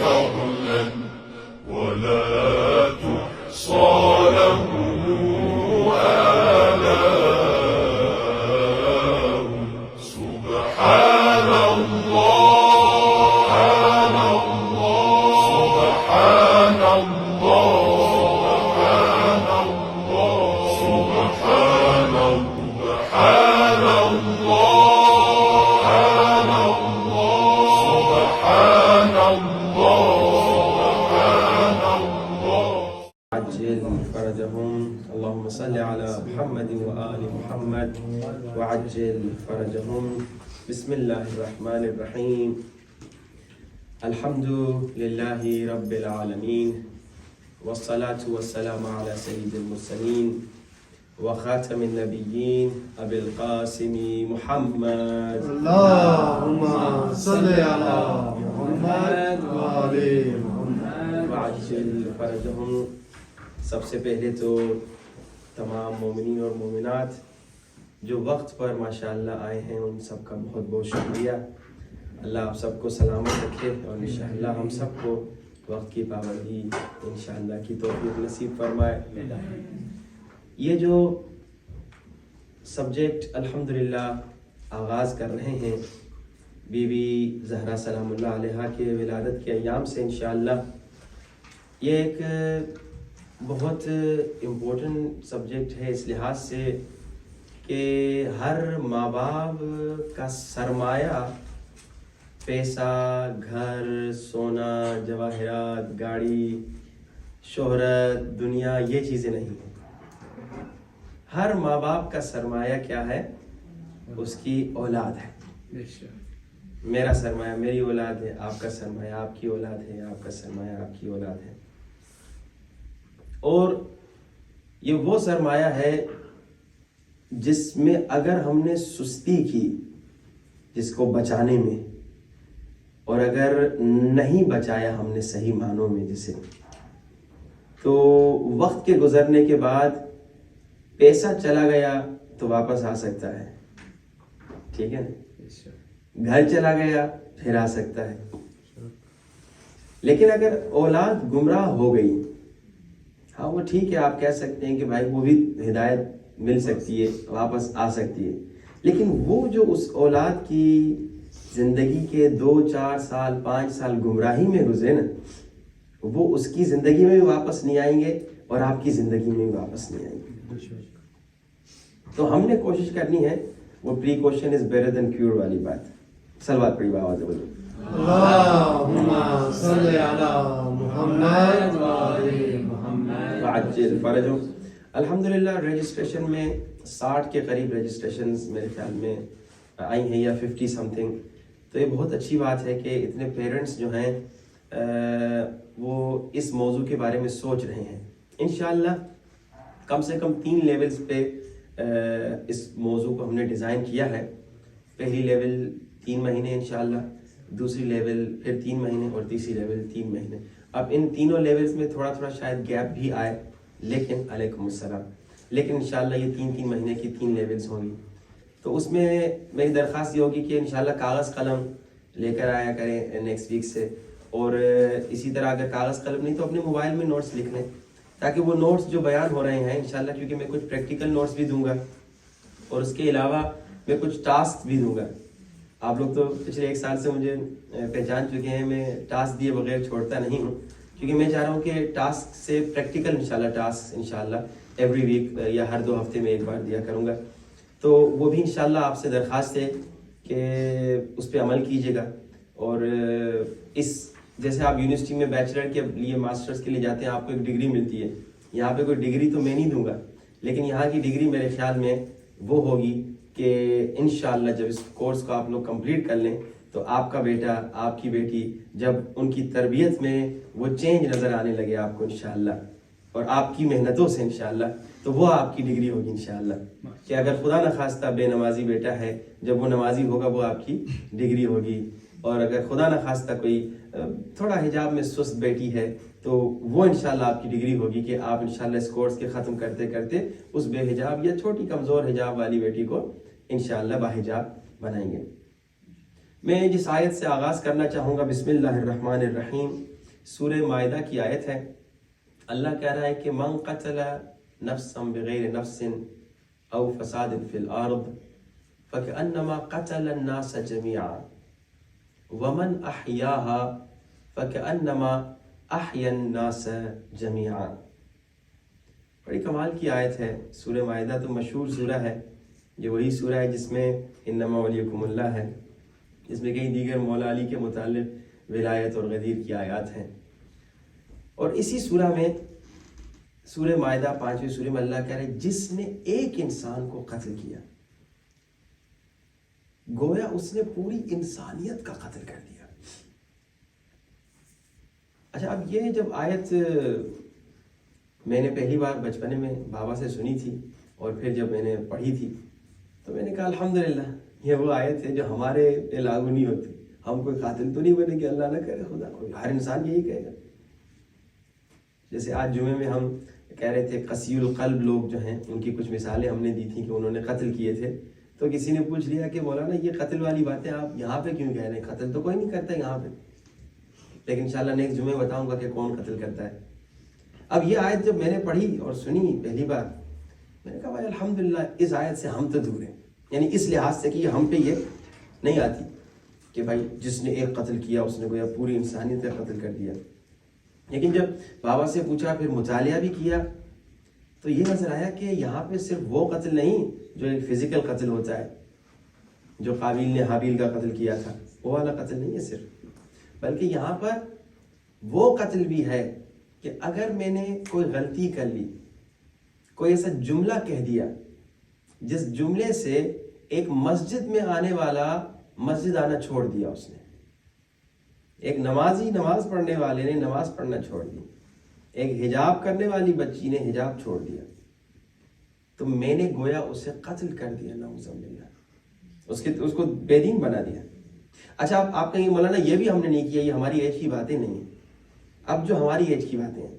فضلا ولا تحصى له آلاء سبحان الله سبحان الله سبحان عجل فرجهم اللهم صل على محمد وآل محمد وعجل فرجهم بسم الله الرحمن الرحيم الحمد لله رب العالمين والصلاة والسلام على سيد المرسلين وخاتم النبيين أبي القاسم محمد اللهم صل على محمد وآل محمد وعجل فرجهم. سب سے پہلے تو تمام مومنین اور مومنات جو وقت پر ماشاءاللہ آئے ہیں ان سب کا بہت بہت شکریہ. اللہ آپ سب کو سلامت رکھے اور انشاءاللہ ہم سب کو وقت کی پابندی انشاءاللہ کی توفیق نصیب فرمائے. یہ جو سبجیکٹ الحمدللہ آغاز کر رہے ہیں بی بی زہرا سلام اللہ علیہا کے ولادت کے ایام سے انشاءاللہ، یہ ایک بہت امپورٹنٹ سبجیکٹ ہے اس لحاظ سے کہ ہر ماں باپ کا سرمایہ پیسہ، گھر، سونا، جواہرات، گاڑی، شہرت، دنیا، یہ چیزیں نہیں ہیں. ہر ماں باپ کا سرمایہ کیا ہے؟ اس کی اولاد ہے. میرا سرمایہ میری اولاد ہے، آپ کا سرمایہ آپ کی اولاد ہے، آپ کا سرمایہ آپ کی اولاد ہے. اور یہ وہ سرمایہ ہے جس میں اگر ہم نے سستی کی جس کو بچانے میں، اور اگر نہیں بچایا ہم نے صحیح معنوں میں جسے، تو وقت کے گزرنے کے بعد پیسہ چلا گیا تو واپس آ سکتا ہے، ٹھیک ہے نا؟ گھر چلا گیا پھر آ سکتا ہے. لیکن اگر اولاد گمراہ ہو گئی، ہاں وہ ٹھیک ہے، آپ کہہ سکتے ہیں کہ بھائی وہ بھی ہدایت مل سکتی ہے، واپس آ سکتی ہے، لیکن وہ جو اس اولاد کی زندگی کے 2 4 سال 5 سال گمراہی میں گزرے نا، وہ اس کی زندگی میں بھی واپس نہیں آئیں گے اور آپ کی زندگی میں بھی واپس نہیں آئیں گے. تو ہم نے کوشش کرنی ہے وہ precaution is better than cure والی بات. صلوات پڑھی باواز بولو. اللهم صل على محمد وآل محمد وعجل فرجهم. الحمدللہ رجسٹریشن میں 60 کے قریب رجسٹریشنز میرے خیال میں آئی ہیں یا 50 سم تھنگ. تو یہ بہت اچھی بات ہے کہ اتنے پیرنٹس جو ہیں وہ اس موضوع کے بارے میں سوچ رہے ہیں. انشاءاللہ کم سے کم 3 لیولز پہ اس موضوع کو ہم نے ڈیزائن کیا ہے. پہلی لیول 3 مہینے انشاءاللہ، دوسری لیول پھر 3 مہینے اور تیسری لیول 3 مہینے. اب ان تینوں لیولز میں تھوڑا تھوڑا شاید گیپ بھی آئے، لیکن علیکم السلام، لیکن انشاءاللہ یہ 3 مہینے کی 3 لیولز ہوں گی. تو اس میں میری درخواست یہ ہوگی کہ انشاءاللہ کاغذ قلم لے کر آیا کریں نیکسٹ ویک سے. اور اسی طرح اگر کاغذ قلم نہیں تو اپنے موبائل میں نوٹس لکھ لیں، تاکہ وہ نوٹس جو بیان ہو رہے ہیں انشاءاللہ، کیونکہ میں کچھ پریکٹیکل نوٹس بھی دوں گا اور اس کے علاوہ میں کچھ ٹاسک بھی دوں گا. آپ لوگ تو پچھلے 1 سال سے مجھے پہچان چکے ہیں، میں ٹاسک دیے بغیر چھوڑتا نہیں ہوں، کیونکہ میں چاہ رہا ہوں کہ ٹاسک سے پریکٹیکل انشاءاللہ ٹاسک انشاءاللہ ایوری ویک یا ہر 2 ہفتے میں 1 بار دیا کروں گا. تو وہ بھی انشاءاللہ آپ سے درخواست ہے کہ اس پہ عمل کیجیے گا. اور اس جیسے آپ یونیورسٹی میں بیچلر کے لیے ماسٹرز کے لیے جاتے ہیں، آپ کو ایک ڈگری ملتی ہے. یہاں پہ کوئی ڈگری تو میں نہیں دوں گا، لیکن یہاں کی ڈگری میرے خیال میں وہ ہوگی کہ انشاءاللہ جب اس کورس کو آپ لوگ کمپلیٹ کر لیں تو آپ کا بیٹا، آپ کی بیٹی، جب ان کی تربیت میں وہ چینج نظر آنے لگے آپ کو انشاءاللہ، اور آپ کی محنتوں سے انشاءاللہ، تو وہ آپ کی ڈگری ہوگی انشاءاللہ. کہ اگر خدا نخواستہ بے نمازی بیٹا ہے، جب وہ نمازی ہوگا وہ آپ کی ڈگری ہوگی. اور اگر خدا نخواستہ کوئی تھوڑا حجاب میں سست بیٹی ہے تو وہ انشاءاللہ آپ کی ڈگری ہوگی کہ آپ انشاءاللہ اس کورس کے ختم کرتے کرتے اس بے حجاب یا چھوٹی کمزور حجاب والی بیٹی کو انشاءاللہ باحجاب بنائیں گے. میں جس آیت سے آغاز کرنا چاہوں گا، بسم اللہ الرحمن الرحیم، سورہ مائدہ کی آیت ہے۔ اللہ کہہ رہا ہے کہ من قتل نفسا بغیر نفس او فساد فی الارض فکأنما قتل الناس جميعا ومن احیاها فکأنما احیا الناس جميعا۔ بڑی کمال کی آیت ہے۔ سورہ مائدہ تو مشہور سورہ ہے، یہ وہی سورہ ہے جس میں انما ولیکم اللہ ہے، جس میں کئی دیگر مولا علی کے متعلق ولایت اور غدیر کی آیات ہیں۔ اور اسی سورہ میں، سورہ مائدہ 5ویں سورہ میں اللہ کہہ رہے جس نے ایک انسان کو قتل کیا، گویا اس نے پوری انسانیت کا قتل کر دیا۔ اچھا، اب یہ جب آیت میں نے پہلی بار بچپنے میں بابا سے سنی تھی اور پھر جب میں نے پڑھی تھی تو میں نے کہا الحمدللہ یہ وہ آیت ہے جو ہمارے پہ لاگو نہیں ہوتی۔ ہم کوئی قاتل تو نہیں بنے گے، اللہ نہ کرے خدا، کوئی ہر انسان یہی کہے گا۔ جیسے آج جمعے میں ہم کہہ رہے تھے قسی القلب لوگ جو ہیں، ان کی کچھ مثالیں ہم نے دی تھیں کہ انہوں نے قتل کیے تھے، تو کسی نے پوچھ لیا کہ مولانا یہ قتل والی باتیں آپ یہاں پہ کیوں کہہ رہے ہیں؟ قتل تو کوئی نہیں کرتا یہاں پہ۔ لیکن انشاءاللہ نیکسٹ جمعے بتاؤں گا کہ کون قتل کرتا ہے۔ اب یہ آیت جب میں نے پڑھی اور سنی پہلی بار، میں نے کہا بھائی الحمدللہ اس آیت سے ہم تو دور ہیں، یعنی اس لحاظ سے کہ ہم پہ یہ نہیں آتی کہ بھائی جس نے ایک قتل کیا اس نے گویا پوری انسانیت کا قتل کر دیا۔ لیکن جب بابا سے پوچھا، پھر مطالعہ بھی کیا، تو یہ نظر آیا کہ یہاں پہ صرف وہ قتل نہیں جو ایک فزیکل قتل ہوتا ہے، جو قابیل نے حابیل کا قتل کیا تھا، وہ والا قتل نہیں ہے صرف، بلکہ یہاں پر وہ قتل بھی ہے کہ اگر میں نے کوئی غلطی کر لی، کوئی ایسا جملہ کہہ دیا جس جملے سے ایک مسجد میں آنے والا مسجد آنا چھوڑ دیا، اس نے ایک نمازی نماز پڑھنے والے نے نماز پڑھنا چھوڑ دی، ایک حجاب کرنے والی بچی نے حجاب چھوڑ دیا، تو میں نے گویا اسے قتل کر دیا، نعوذ باللہ، اس کو بے دین بنا دیا۔ اچھا، آپ کہیں مولانا یہ بھی ہم نے نہیں کیا، یہ ہماری ایج کی باتیں نہیں ہیں۔ اب جو ہماری ایج کی باتیں ہیں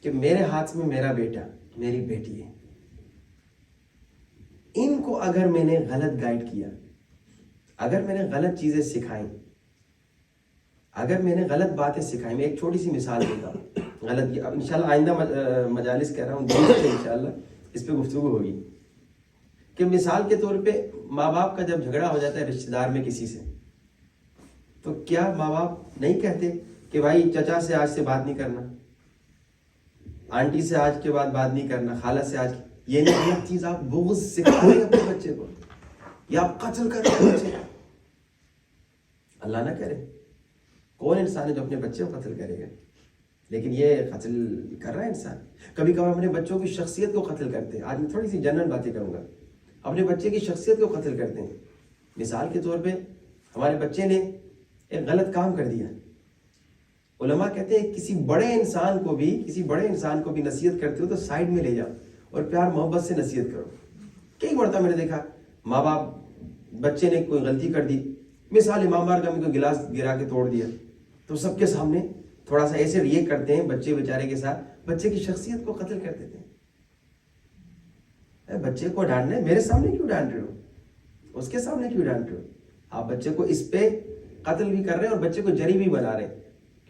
کہ میرے ہاتھ میں میرا بیٹا، میری بیٹی ہے، ان کو اگر میں نے غلط گائیڈ کیا، اگر میں نے غلط چیزیں سکھائیں، اگر میں نے غلط باتیں سکھائیں، میں ایک چھوٹی سی مثال دیتا ہوں غلط کی، اب انشاءاللہ آئندہ مجالس کہہ رہا ہوں انشاءاللہ اس پہ گفتگو ہوگی، کہ مثال کے طور پہ ماں باپ کا جب جھگڑا ہو جاتا ہے رشتہ دار میں کسی سے، تو کیا ماں باپ نہیں کہتے کہ بھائی چچا سے آج سے بات نہیں کرنا، آنٹی سے آج کے بعد بات نہیں کرنا، خالہ سے آج، یہ نہیں ایک چیز آپ بغض سکھا رہے ہیں اپنے بچے کو، یا آپ قتل کر رہے ہیں بچے کو؟ اللہ نہ کرے، کون انسان ہے جو اپنے بچے کو قتل کرے گا؟ لیکن یہ قتل کر رہا ہے انسان۔ کبھی کبھار اپنے بچوں کی شخصیت کو قتل کرتے ہیں۔ آج میں تھوڑی سی جنرل باتیں کروں گا، اپنے بچے کی شخصیت کو قتل کرتے ہیں۔ مثال کے طور پہ ہمارے بچے نے ایک غلط کام کر دیا، علماء کہتے ہیں کسی بڑے انسان کو بھی نصیحت کرتے ہو تو سائڈ میں لے جاؤ اور پیار محبت سے نصیحت کرو۔ کئی مرتبہ میں نے دیکھا ماں باپ، بچے نے کوئی غلطی کر دی، مثال امام بارگاہ میں کوئی گلاس گرا کے توڑ دیا، تو سب کے سامنے تھوڑا سا ایسے ریئیکٹ کرتے ہیں بچے بیچارے کے ساتھ، بچے کی شخصیت کو قتل کر دیتے ہیں۔ بچے کو ڈانٹنا ہے، میرے سامنے کیوں ڈانٹ رہے ہو، اس کے سامنے کیوں ڈانٹ رہے ہو؟ آپ بچے کو اس پہ قتل بھی کر رہے ہیں اور بچے کو جری بھی بنا رہے ہیں،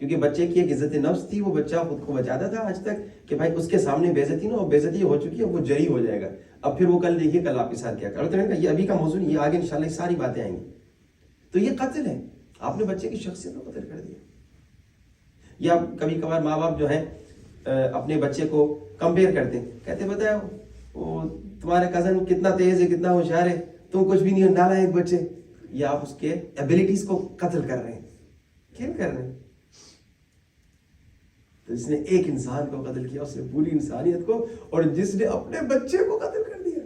کیونکہ بچے کی ایک عزت نفس تھی، وہ بچہ خود کو بچاتا تھا آج تک کہ بھائی اس کے سامنے بے عزتی نہ ہو، بے عزتی ہو چکی ہے، وہ جری ہو جائے گا۔ اب پھر وہ کل دیکھیے کل آپ کے ساتھ کیا کرو، تو یہ ابھی کا موضوع نہیں، یہ آگے انشاءاللہ یہ ساری باتیں آئیں گی۔ تو یہ قتل ہے، آپ نے بچے کی شخصیت کو قتل کر دیا۔ یا کبھی کبھار ماں باپ جو ہیں اپنے بچے کو کمپیئر کرتے ہیں، کہتے بتاؤ وہ تمہارا کزن کتنا تیز ہے، کتنا ہوشیار ہے، تم کچھ بھی نہیں، ڈالا ایک بچے، یا آپ اس کے ایبیلٹیز کو قتل کر رہے ہیں۔ کیوں کر رہے ہیں؟ تو جس نے ایک انسان کو قتل کیا، اس نے پوری انسانیت کو، اور جس نے اپنے بچے کو قتل کر دیا۔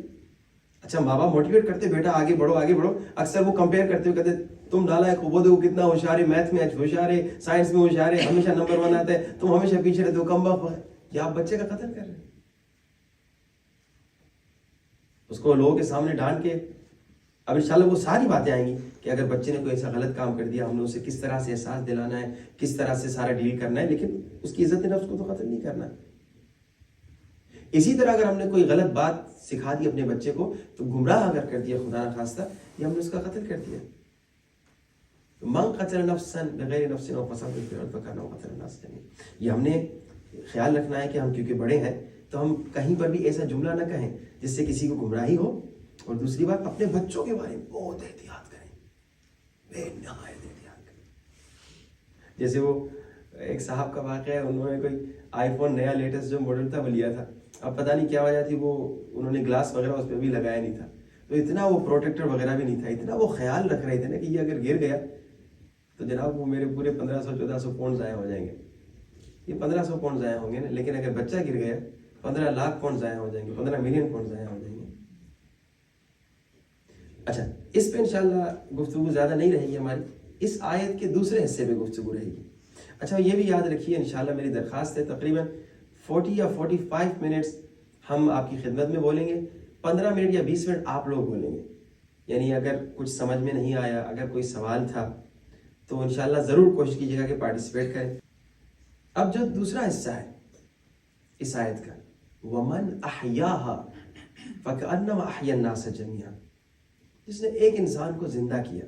اچھا، ماں باپ موٹیویٹ کرتے بیٹا آگے بڑھو آگے بڑھو، اکثر وہ کمپیئر کرتے ہوئے کہتے تم نالائق ہو، وہ دیکھو کتنا ہوشیار ہے، میتھ میں ہوشیار ہے، سائنس میں ہوشیار ہے، ہمیشہ نمبر 1 آتا ہے، تم ہمیشہ پیچھے رہتے ہو، کم وقت ہے۔ یا آپ بچے کا قتل کر رہے ہیں، اس کو لوگوں کے سامنے ڈانٹ کے۔ اب انشاءاللہ وہ ساری باتیں آئیں گی کہ اگر بچے نے کوئی ایسا غلط کام کر دیا، ہم نے اسے کس طرح سے احساس دلانا ہے، کس طرح سے سارا ڈیل کرنا ہے، لیکن اس کی عزت نفس کو تو قتل نہیں کرنا۔ اسی طرح اگر ہم نے کوئی غلط بات سکھا دی اپنے بچے کو، تو گمراہ اگر کر دیا خدا نخواستہ، یا ہم نے اس کا قتل کر دیا۔ من قتل نفسا بغیر نفس او فساد فی الارض فکانما قتل الناس جميعا. یہ ہم نے خیال رکھنا ہے کہ ہم کیونکہ بڑے ہیں تو ہم کہیں پر بھی ایسا جملہ نہ کہیں جس سے کسی کو گمراہی ہو. اور دوسری بات اپنے بچوں کے بارے میں بہت احتیاط کریں, بے نہایت احتیاط کریں. جیسے وہ ایک صاحب کا واقعہ ہے, انہوں نے کوئی آئی فون نیا لیٹسٹ جو ماڈل تھا وہ لیا تھا. اب پتہ نہیں کیا وجہ تھی, وہ انہوں نے گلاس وغیرہ اس پہ بھی لگایا نہیں تھا, تو اتنا وہ پروٹیکٹر وغیرہ بھی نہیں تھا, اتنا وہ خیال رکھ رہے تھے نا کہ یہ اگر گر گیا تو جناب وہ میرے پورے 1500-1400 پاؤنڈ ضائع ہو جائیں گے. یہ 1500 پاؤنڈ ضائع ہوں گے نا, لیکن اگر بچہ گر گیا 15 لاکھ پاؤنڈ ضائع ہو جائیں گے, 15 ملین پاؤنڈ ضائع ہو جائیں گے. اچھا, اس پہ انشاءاللہ گفتگو زیادہ نہیں رہے گی ہماری, اس آیت کے دوسرے حصے پہ گفتگو رہے گی. اچھا, یہ بھی یاد رکھیے انشاءاللہ میری درخواست ہے, تقریباً 40 یا 45 منٹس ہم آپ کی خدمت میں بولیں گے, 15 منٹ یا 20 منٹ آپ لوگ بولیں گے. یعنی اگر کچھ سمجھ میں نہیں آیا, اگر کوئی سوال تھا تو انشاءاللہ ضرور کوشش کیجیے گا کہ پارٹیسپیٹ کریں. اب جو دوسرا حصہ ہے اس آیت کا, وَمَنْ أَحْيَاهَا فَكَأَنَّمَا أَحْيَا النَّاسَ جَمِيعًا, جس نے ایک انسان کو زندہ کیا,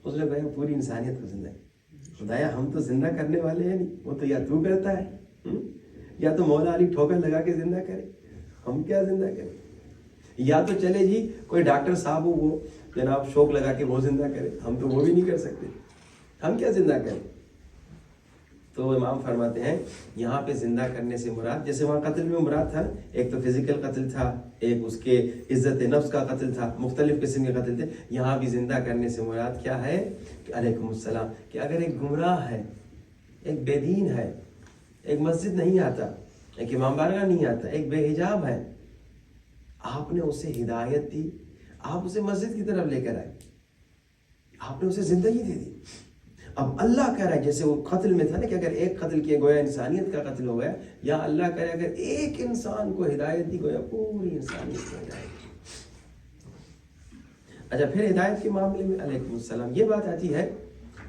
اس نے کہا پوری انسانیت کو زندہ کیا. خدایا ہم تو زندہ کرنے والے ہیں نہیں, وہ تو یا تو کرتا ہے, یا تو مولا علی ٹھوکر لگا کے زندہ کرے, ہم کیا زندہ کریں. یا تو چلے جی کوئی ڈاکٹر صاحب ہو, وہ جناب شوق لگا کے وہ زندہ کرے, ہم تو وہ بھی نہیں کر سکتے, ہم کیا زندہ کریں. تو امام فرماتے ہیں یہاں پہ زندہ کرنے سے مراد, جیسے وہاں قتل میں مراد تھا, ایک تو فزیکل قتل تھا, ایک اس کے عزت نفس کا قتل تھا, مختلف قسم کے قتل تھے. یہاں بھی زندہ کرنے سے مراد کیا ہے کہ علیکم السلام, کہ اگر ایک گمراہ ہے, ایک بے دین ہے, ایک مسجد نہیں آتا, ایک امام بارگاہ نہیں آتا, ایک بے حجاب ہے, آپ نے اسے ہدایت دی, آپ اسے مسجد کی طرف لے کر آئے, آپ نے اسے زندگی دے دی. اب اللہ کہہ رہا ہے, جیسے وہ قتل میں تھا نا کہ اگر ایک قتل کیا گویا انسانیت کا قتل ہو گیا, یا اللہ کہہ رہا ہے اگر ایک انسان کو ہدایت دی گویا پوری انسانیت کو ہدایت دی. اچھا, پھر ہدایت کے معاملے میں علیکم السلام یہ بات آتی ہے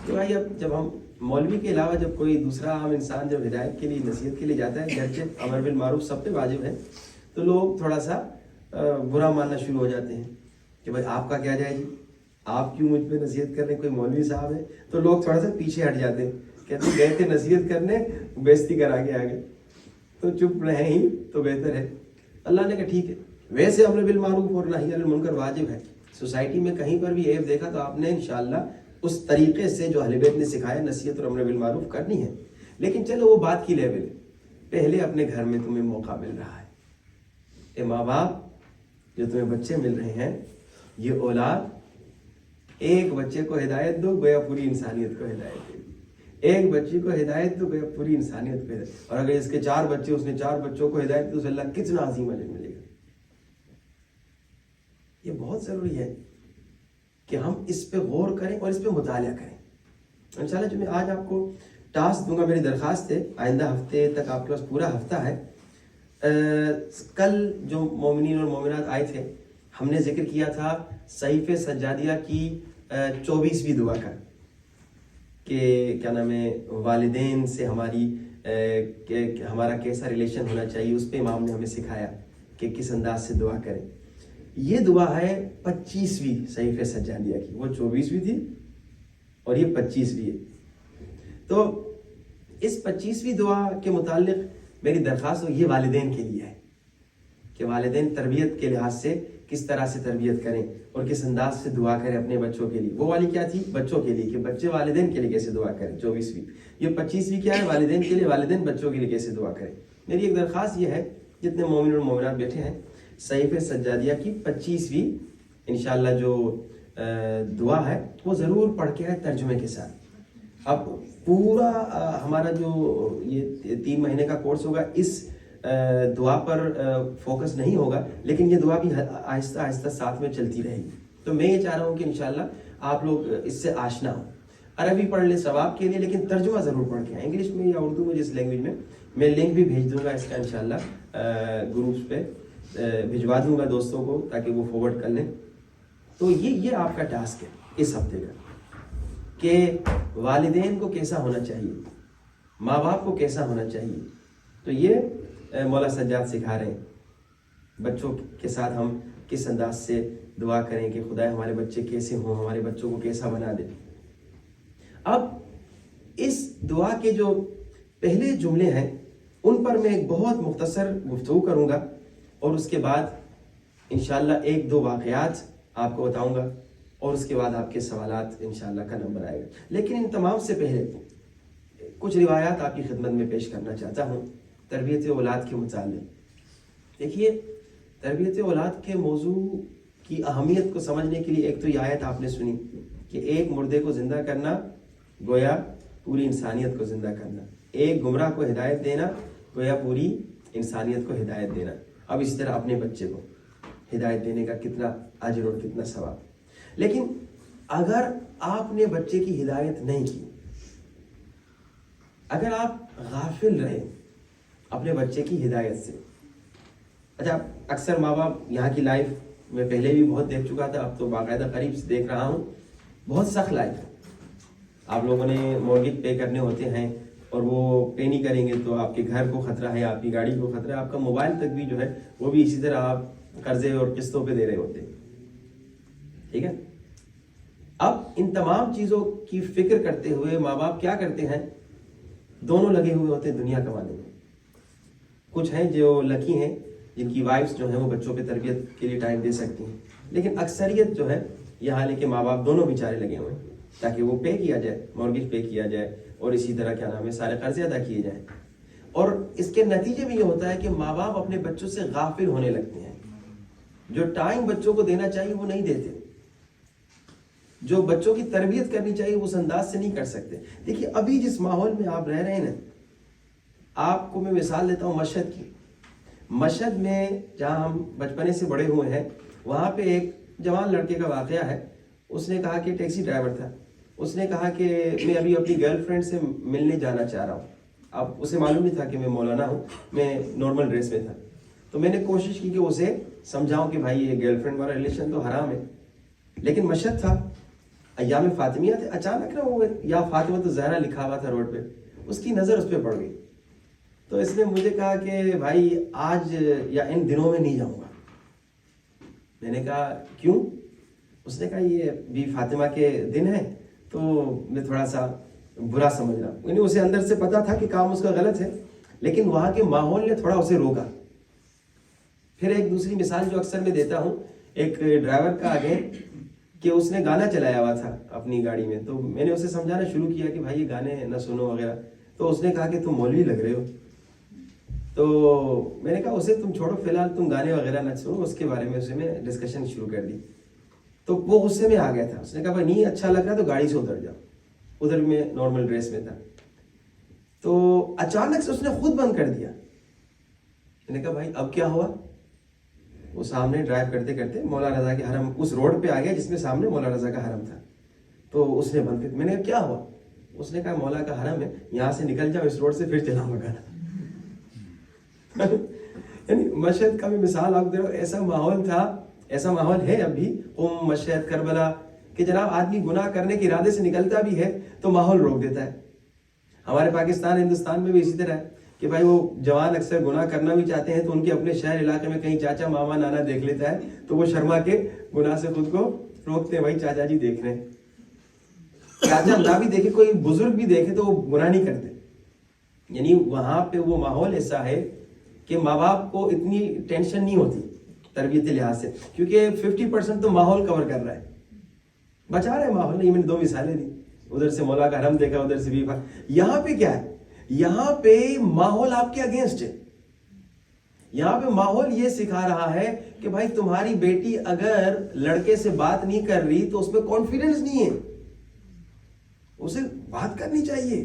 کہ بھائی اب جب ہم مولوی کے علاوہ جب کوئی دوسرا عام انسان جب ہدایت کے لیے نصیحت کے لیے جاتا ہے, گرچہ امر بالمعروف سب پہ واجب ہے, تو لوگ تھوڑا سا برا ماننا شروع ہو جاتے ہیں کہ بھائی آپ کا کیا جائے جی, آپ کیوں مجھ پہ نصیحت کر رہے ہیں, کوئی مولوی صاحب ہے. تو لوگ تھوڑا سا پیچھے ہٹ جاتے ہیں, کہتے ہیں گئے تھے نصیحت کرنے, بےزتی کرا کے آگے, تو چپ رہے ہی تو بہتر ہے. اللہ نے کہا ٹھیک ہے, ویسے امر بالمعروف اور نہی عن المنکر واجب ہے. سوسائٹی میں کہیں پر بھی عیب دیکھا تو آپ نے انشاءاللہ اس طریقے سے جو اہل بیت نے سکھایا نصیحت اور امر بالمعروف کرنی ہے. لیکن چلو وہ بات کی لیول, پہلے اپنے گھر میں تمہیں موقع مل رہا ہے. اے ماں باپ جو تمہیں بچے مل رہے ہیں, یہ اولاد, ایک بچے کو ہدایت دو گویا پوری انسانیت کو ہدایت دے, ایک بچی کو ہدایت دو گویا پوری انسانیت کو ہدایت. اور اگر اس کے 4 بچے, اس نے 4 بچوں کو ہدایت دی, تو اللہ کتنا عظیم اجر ملے گا. یہ بہت ضروری ہے کہ ہم اس پہ غور کریں اور اس پہ مطالعہ کریں. انشاءاللہ جو میں آج آپ کو ٹاسک دوں گا, میری درخواست ہے آئندہ ہفتے تک آپ کے پاس پورا ہفتہ ہے. کل جو مومنین اور مومنات آئے تھے, ہم نے ذکر کیا تھا صحیفہ سجادیہ کی 24ویں دعا کا, کہ کیا نام ہے, والدین سے ہمارا کیسا ریلیشن ہونا چاہیے, اس پہ امام نے ہمیں سکھایا کہ کس انداز سے دعا کریں. یہ دعا ہے 25ویں صحیفہ سجادیہ کی, وہ 24ویں تھی اور یہ 25ویں ہے. تو اس 25ویں دعا کے متعلق میری درخواست یہ والدین کے لیے ہے کہ والدین تربیت کے لحاظ سے کس طرح سے تربیت کریں اور کس انداز سے دعا کریں اپنے بچوں کے لیے. وہ والی کیا تھی بچوں کے لیے, کہ بچے والدین کے لیے کیسے دعا کریں, 24ویں. یہ 25ویں کیا ہے, والدین کے لیے, والدین بچوں کے لیے کیسے دعا کریں. میری ایک درخواست یہ ہے, جتنے مومن اور مومنات بیٹھے ہیں, صحیفہ سجادیہ کی 25ویں انشاءاللہ جو دعا ہے وہ ضرور پڑھ کے ہے ترجمے کے ساتھ. اب پورا ہمارا جو یہ 3 مہینے کا کورس ہوگا اس دعا پر فوکس نہیں ہوگا, لیکن یہ دعا بھی آہستہ آہستہ ساتھ میں چلتی رہے گی. تو میں یہ چاہ رہا ہوں کہ انشاءاللہ آپ لوگ اس سے آشنا ہوں. عربی پڑھ لیں ثواب کے لیے, لیکن ترجمہ ضرور پڑھ کے, انگلش میں یا اردو میں جس لینگویج میں. میں لنک بھی بھیج دوں گا اس کا انشاءاللہ گروپس پہ بھجوا دوں گا دوستوں کو, تاکہ وہ فارورڈ کر لیں. تو یہ آپ کا ٹاسک ہے اس ہفتے کا, کہ والدین کو کیسا ہونا چاہیے, ماں باپ کو کیسا ہونا چاہیے. تو یہ مولا سجاد سکھا رہے ہیں, بچوں کے ساتھ ہم کس انداز سے دعا کریں کہ خدا ہمارے بچے کیسے ہوں, ہمارے بچوں کو کیسا بنا دے. اب اس دعا کے جو پہلے جملے ہیں ان پر میں ایک بہت مختصر گفتگو کروں گا اور اس کے بعد انشاءاللہ ایک دو واقعات آپ کو بتاؤں گا اور اس کے بعد آپ کے سوالات انشاءاللہ کا نمبر آئے گا. لیکن ان تمام سے پہلے کچھ روایات آپ کی خدمت میں پیش کرنا چاہتا ہوں تربیت اولاد کے متعلق. دیکھیے تربیت اولاد کے موضوع کی اہمیت کو سمجھنے کے لیے ایک تو یہ آیت آپ نے سنی کہ ایک مردے کو زندہ کرنا گویا پوری انسانیت کو زندہ کرنا, ایک گمراہ کو ہدایت دینا گویا پوری انسانیت کو ہدایت دینا. اب اسی طرح اپنے بچے کو ہدایت دینے کا کتنا اجر اور کتنا ثواب. لیکن اگر آپ نے بچے کی ہدایت نہیں کی, اگر آپ غافل رہے اپنے بچے کی ہدایت سے, اچھا اکثر ماں باپ یہاں کی لائف میں پہلے بھی بہت دیکھ چکا تھا, اب تو باقاعدہ قریب سے دیکھ رہا ہوں, بہت سخت لائف ہے. آپ لوگوں نے مورگیج پے کرنے ہوتے ہیں اور وہ پے نہیں کریں گے تو آپ کے گھر کو خطرہ ہے, آپ کی گاڑی کو خطرہ ہے, آپ کا موبائل تک بھی جو ہے وہ بھی اسی طرح آپ قرضے اور قسطوں پہ دے رہے ہوتے ہیں. ٹھیک ہے, اب ان تمام چیزوں کی فکر کرتے ہوئے ماں باپ کیا کرتے ہیں, دونوں لگے ہوئے ہوتے ہیں دنیا کمانے میں. کچھ ہیں جو لکی ہیں جن کی وائفز جو ہیں وہ بچوں پہ تربیت کے لیے ٹائم دے سکتی ہیں, لیکن اکثریت جو ہے یہ حال ہے کہ ماں باپ دونوں بیچارے لگے ہوئے ہیں تاکہ وہ پے کیا جائے, مورگیج پے کیا جائے اور اسی طرح کیا نام ہے سارے قرضے ادا کیے جائیں. اور اس کے نتیجے میں یہ ہوتا ہے کہ ماں باپ اپنے بچوں سے غافل ہونے لگتے ہیں, جو ٹائم بچوں کو دینا چاہیے وہ نہیں دیتے, جو بچوں کی تربیت کرنی چاہیے وہ اس انداز سے نہیں کر سکتے. دیکھیے ابھی جس ماحول میں آپ رہ رہے ہیں نا, آپ کو میں مثال دیتا ہوں مشہد کی. مشہد میں جہاں ہم بچپنے سے بڑے ہوئے ہیں وہاں پہ ایک جوان لڑکے کا واقعہ ہے. اس نے کہا کہ ٹیکسی ڈرائیور تھا, اس نے کہا کہ میں ابھی اپنی گرل فرینڈ سے ملنے جانا چاہ رہا ہوں. اب اسے معلوم نہیں تھا کہ میں مولانا ہوں, میں نارمل ڈریس میں تھا. تو میں نے کوشش کی کہ اسے سمجھاؤں کہ بھائی یہ گرل فرینڈ والا ریلیشن تو حرام ہے. لیکن مشہد تھا, ایام فاطمیہ تھے, اچانک نا وہ یا فاطمہ تو زہرا لکھا ہوا تھا روڈ پہ, اس کی نظر اس پہ پڑ گئی. تو اس نے مجھے کہا کہ بھائی آج یا ان دنوں میں نہیں جاؤں گا. میں نے کہا کیوں؟ اس نے کہا یہ بی فاطمہ کے دن ہے تو میں تھوڑا سا برا سمجھ رہا ہوں. یعنی اسے اندر سے پتا تھا کہ کام اس کا غلط ہے, لیکن وہاں کے ماحول نے تھوڑا اسے روکا. پھر ایک دوسری مثال جو اکثر میں دیتا ہوں, ایک ڈرائیور کا آگے کہ اس نے گانا چلایا ہوا تھا اپنی گاڑی میں, تو میں نے اسے سمجھانا شروع کیا کہ بھائی یہ گانے نہ سنو وغیرہ. تو اس نے کہا کہ تم مولوی لگ رہے ہو. تو میں نے کہا اسے تم چھوڑو فی الحال, تم گانے وغیرہ نہ سنو. اس کے بارے میں اسے میں ڈسکشن شروع کر دی. تو وہ غصے میں آ گیا تھا. اس نے کہا بھائی نہیں اچھا لگ رہا تو گاڑی سے اتر جاؤ. ادھر میں نارمل ڈریس میں تھا. تو اچانک سے اس نے خود بند کر دیا. میں نے کہا بھائی اب کیا ہوا؟ وہ سامنے ڈرائیو کرتے کرتے مولانا رضا کے حرم اس روڈ پہ آ گیا جس میں سامنے مولانا رضا کا حرم تھا. تو اس نے بند کر. میں نے کہا کیا ہوا؟ اس نے کہا مولا کا حرم ہے, یہاں سے نکل جاؤ, اس روڈ سے پھر چلاؤں گا گانا. یعنی مشہد کا بھی مثال آپ دے رہے ہو, ایسا ماحول تھا, ایسا ماحول ہے اب بھی قم, مشہد, کربلا, کہ جناب آدمی گناہ کرنے کے ارادے سے نکلتا بھی ہے تو ماحول روک دیتا ہے. ہمارے پاکستان ہندوستان میں بھی اسی طرح ہے کہ بھائی وہ جوان اکثر گناہ کرنا بھی چاہتے ہیں تو ان کے اپنے شہر علاقے میں کہیں چاچا ماما نانا دیکھ لیتا ہے تو وہ شرما کے گناہ سے خود کو روکتے ہیں. بھائی چاچا جی دیکھ رہے ہیں, چاچا نہ بھی دیکھے, کوئی بزرگ بھی دیکھے تو وہ گناہ نہیں کرتے. یعنی وہاں پہ وہ ماحول ایسا ہے کہ ماں باپ کو اتنی ٹینشن نہیں ہوتی تربیت لحاظ سے, کیونکہ 50% تو ماحول کور کر رہا ہے, بچا رہے ماحول. نہیں, میں نے دو مثالیں دی, ادھر سے مولا کا حرم دیکھا, ادھر سے بھی. یہاں پہ کیا ہے, یہاں پہ ماحول آپ کے اگینسٹ ہے. یہاں پہ ماحول یہ سکھا رہا ہے کہ بھائی تمہاری بیٹی اگر لڑکے سے بات نہیں کر رہی تو اس میں کانفیڈنس نہیں ہے, اسے بات کرنی چاہیے,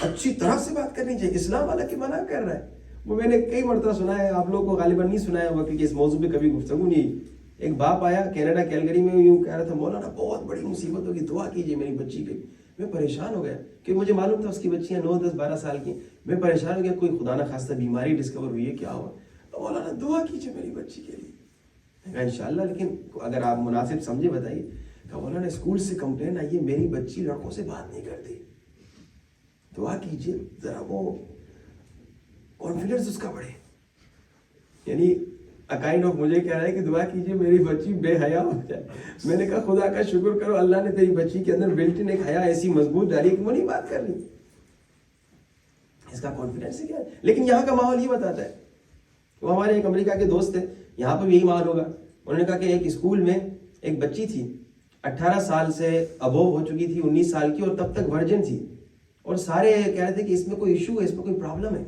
اچھی طرح سے بات کرنی چاہیے. اسلام والا کی منع کر رہا ہے. وہ میں نے کئی مرتبہ سنا ہے, آپ لوگوں کو غالباً نہیں سنایا ہوگا کیونکہ اس موضوع پہ کبھی گفتگو نہیں. ایک باپ آیا کینیڈا کیلگری میں, یوں کہہ رہا تھا مولانا بہت بڑی مصیبت ہوگی, دعا کیجیے میری بچی کے. میں پریشان ہو گیا کہ مجھے معلوم تھا اس کی بچیاں 9, 10, 12 سال کی. میں پریشان ہو گیا, کوئی خدا نہ خواستہ بیماری ڈسکور ہوئی ہے, کیا ہوا؟ مولانا دعا کیجیے میری بچی کے لیے. انشاءاللہ, لیکن اگر آپ مناسب سمجھے بتائیے. کہ مولانا اسکول سے کمپلین آئی ہے میری بچی لڑکوں سے بات نہیں کرتی, دعا کیجیے ذرا وہ کانفیڈنس اس کا بڑھے. یعنی کائنڈ آف مجھے کہہ رہا ہے کہ دعا کیجیے میری بچی بے حیا ہو جائے. میں نے کہا خدا کا شکر کرو اللہ نے تیری بچی کے اندر بلٹ ان ایک حیا ایسی مضبوط ڈالی کہ وہ نہیں بات کر رہی. اس کا کانفیڈنس کیا ہے. لیکن یہاں کا ماحول یہ بتاتا ہے. وہ ہمارے ایک امریکہ کے دوست تھے, یہاں پہ بھی یہی ماحول ہوگا. انہوں نے کہا کہ ایک اسکول میں ایک بچی تھی 18 سال سے ابو ہو چکی تھی, 19 سال کی, اور تب تک ورجن تھی, اور سارے کہہ رہے تھے کہ اس میں کوئی ایشو ہے, اس میں کوئی پرابلم ہے.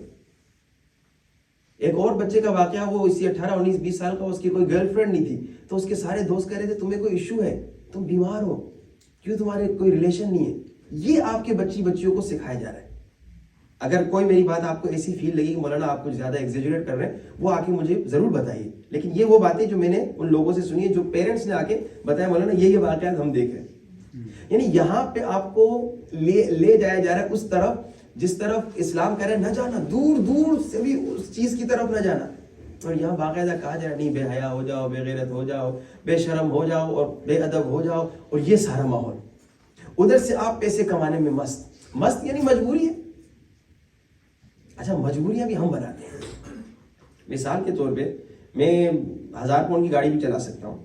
ایک اور بچے کا واقعہ, وہ اسی 18 19 20 سال کا, اس کی کوئی گرل فرینڈ نہیں تھی, تو اس کے سارے دوست کہہ رہے تھے تمہیں کوئی ایشو ہے, تم بیمار ہو, کیوں تمہارے کوئی ریلیشن نہیں ہے. یہ آپ کے بچیوں کو سکھایا جا رہا ہے. اگر کوئی میری بات آپ کو ایسی فیل لگی کہ مولانا آپ کچھ زیادہ ایگزیجریٹ کر رہے ہیں, وہ آ کے مجھے ضرور بتائیے. لیکن یہ وہ باتیں جو میں نے ان لوگوں سے سنی ہے, جو پیرنٹس نے آ کے بتایا مولانا یہ واقعات ہم دیکھ رہے ہیں. یعنی یہاں پہ آپ کو لے جایا جا رہا ہے اس طرف جس طرف اسلام کہہ رہا ہے نہ جانا, دور دور سے بھی اس چیز کی طرف نہ جانا. اور یہاں باقاعدہ کہا جا رہا ہے نہیں بے حیا ہو جاؤ, بے غیرت ہو جاؤ, بے شرم ہو جاؤ اور بے ادب ہو جاؤ, اور یہ سارا ماحول. ادھر سے آپ پیسے کمانے میں مست یعنی مجبوری ہے. اچھا مجبوریاں بھی ہم بناتے ہیں. مثال کے طور پہ میں 1000 پاؤنڈ کی گاڑی بھی چلا سکتا ہوں,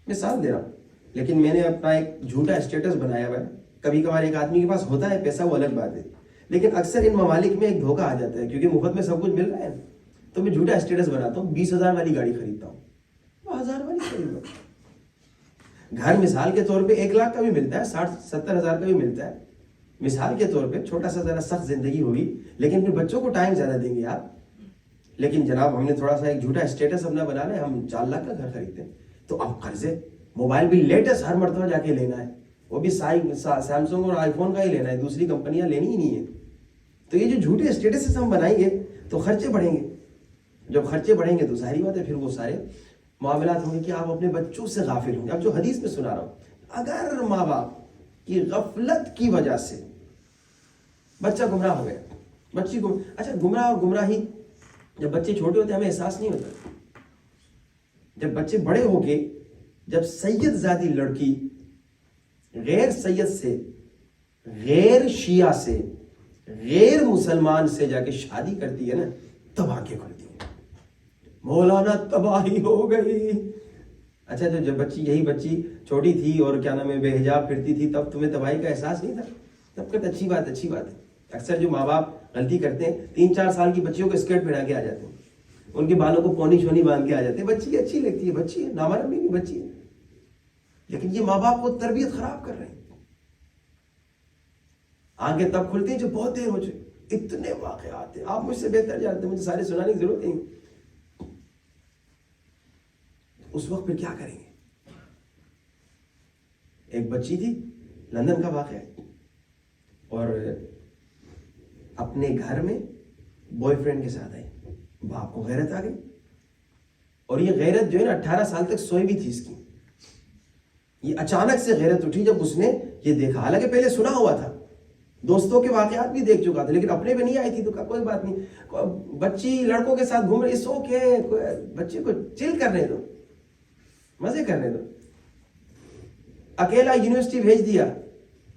مثال دے رہا ہوں, لیکن میں نے اپنا ایک جھوٹا اسٹیٹس بنایا ہوا ہے. کبھی کبھار ایک آدمی کے پاس ہوتا ہے پیسہ, وہ الگ بات ہے, لیکن اکثر ان ممالک میں ایک دھوکہ آ جاتا ہے کیونکہ مفت میں سب کچھ مل رہا ہے. تو میں جھوٹا اسٹیٹس بناتا ہوں, 20,000 والی گاڑی خریدتا ہوں, 1000 والی خریدتا ہوں. گھر مثال کے طور پہ 1 لاکھ کا بھی ملتا ہے, 60-70 ہزار کا بھی ملتا ہے. مثال کے طور پہ چھوٹا سا ذرا سخت زندگی ہوگی, لیکن پھر بچوں کو ٹائم زیادہ دیں گے آپ. لیکن جناب ہم نے تھوڑا سا ایک جھوٹا اسٹیٹس اپنا بنانا ہے, ہم 4 لاکھ کا گھر خریدتے ہیں. تو اب قرضے, موبائل بھی لیٹسٹ ہر مرتبہ جا کے لینا ہے, وہ بھی سیمسنگ اور آئی فون کا ہی لینا ہے, دوسری کمپنیاں لینی ہی نہیں ہے. تو یہ جو جھوٹے اسٹیٹس ہم بنائیں گے تو خرچے بڑھیں گے. جب خرچے بڑھیں گے تو ظاہری بات ہے پھر وہ سارے معاملات ہوں گے کہ آپ اپنے بچوں سے غافل ہوں گے. اب جو حدیث میں سنا رہا ہوں, اگر ماں باپ کی غفلت کی وجہ سے بچہ گمراہ ہو گیا, بچی کو, اچھا گمراہ اور گمراہی جب بچے چھوٹے ہوتے ہیں ہمیں احساس نہیں ہوتا. جب بچے بڑے ہو کے جب سید زادی لڑکی غیر سید سے, غیر شیعہ سے, غیر مسلمان سے جا کے شادی کرتی ہے نا, تب آنکھیں کھلتی ہیں, مولانا تباہی ہو گئی. اچھا تو جب یہی بچی چھوٹی تھی اور کیا نام ہے بے حجاب پھرتی تھی, تب تمہیں تباہی کا احساس نہیں تھا؟ تب کہ اچھی بات ہے. اکثر جو ماں باپ غلطی کرتے ہیں, 3-4 سال کی بچیوں کو اسکرٹ پہنا کے آ جاتے ہیں, ان کے بالوں کو پونی شونی باندھ کے آ جاتے ہیں. بچی اچھی لگتی ہے, بچی ہے, نامرم نہیں بچی ہے, لیکن یہ ماں باپ کو تربیت خراب کر رہے ہیں. آنکھیں تب کھلتی ہیں جو بہت دیر ہو چکی. اتنے واقعات ہیں, آپ مجھ سے بہتر جانتے ہیں, مجھے سارے سنانے کی ضرورت نہیں. اس وقت پھر کیا کریں گے؟ ایک بچی تھی, لندن کا واقعہ ہے, اور اپنے گھر میں بوائے فرینڈ کے ساتھ آئی. باپ کو غیرت آ گئی, اور یہ غیرت جو ہے نا 18 سال تک سوئی بھی تھی اس کی. یہ اچانک سے غیرت اٹھی جب اس نے یہ دیکھا. حالانکہ پہلے سنا ہوا تھا, دوستوں کے واقعات بھی دیکھ چکا تھا, لیکن اپنے میں نہیں آئی تھی. تو کہا کوئی بات نہیں, بچی لڑکوں کے ساتھ گھوم رہی, اس اوکے, بچے کو چل کرنے دو, مزے کرنے دو. اکیلا یونیورسٹی بھیج دیا,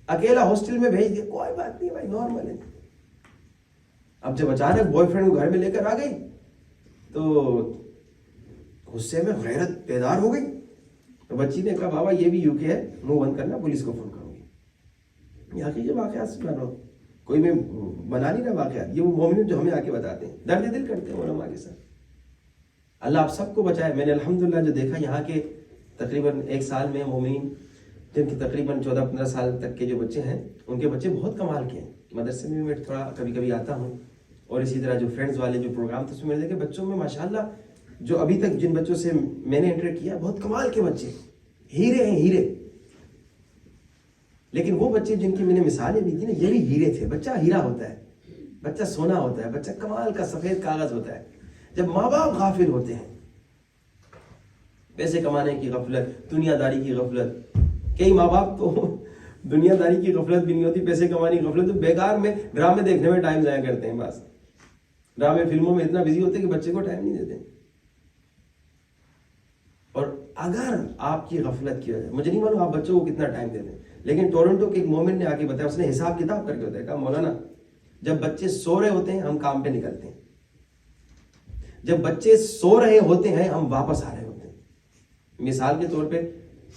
اکیلا ہاسٹل میں بھیج دیا, کوئی بات نہیں بھائی, نارمل ہے. اب جب اچانک بوائے فرینڈ کو گھر میں لے کر آ گئی تو غصے میں غیرت بیدار ہو گئی. تو بچی نے کہا بابا یہ بھی یو کے ہے, منہ بند کرنا, پولیس کو فون کروں گی. یہاں کی جو واقعات سنا رہا ہوں, کوئی میں بنا نہیں رہا واقعات, یہ وہ مومن جو ہمیں آ کے بتاتے ہیں, درد دل کرتے ہیں علماء کے ساتھ. اللہ آپ سب کو بچائے. میں نے الحمدللہ جو دیکھا یہاں کے تقریباً 1 سال میں مومنین جن کی تقریباً 14-15 سال تک کے جو بچے ہیں, ان کے بچے بہت کمال کے ہیں. مدرسے میں تھوڑا کبھی کبھی آتا ہوں, اور اسی طرح جو فرینڈز والے جو پروگرام تھے اس میں دیکھے بچوں میں ماشاءاللہ جو ابھی تک جن بچوں سے میں نے انٹریکٹ کیا, بہت کمال کے بچے, ہیرے ہیں, ہیرے. لیکن وہ بچے جن کی میں نے مثالیں دی تھی نا, یہ بھی ہیرے تھے. بچہ ہیرا ہوتا ہے, بچہ سونا ہوتا ہے, بچہ کمال کا سفید کاغذ ہوتا ہے. جب ماں باپ غافل ہوتے ہیں, پیسے کمانے کی غفلت, دنیا داری کی غفلت. کئی ماں باپ تو دنیا داری کی غفلت بھی نہیں ہوتی, پیسے کمانے کی غفلت, تو بیکار میں ڈرامے دیکھنے میں ٹائم ضائع کرتے ہیں. بس ڈرامے فلموں میں اتنا بزی ہوتے ہیں کہ بچے کو ٹائم نہیں دیتے. اور اگر آپ کی غفلت کی وجہ, مجھے نہیں معلوم آپ بچوں کو کتنا ٹائم دیتے ہیں, لیکن ٹورنٹو کے ایک مومن نے آ کے بتایا, اس نے حساب کتاب کر کے بتایا, کہا مولانا جب بچے سو رہے ہوتے ہیں ہم کام پہ نکلتے ہیں, جب بچے سو رہے ہوتے ہیں ہم واپس آ رہے ہوتے ہیں. مثال کے طور پہ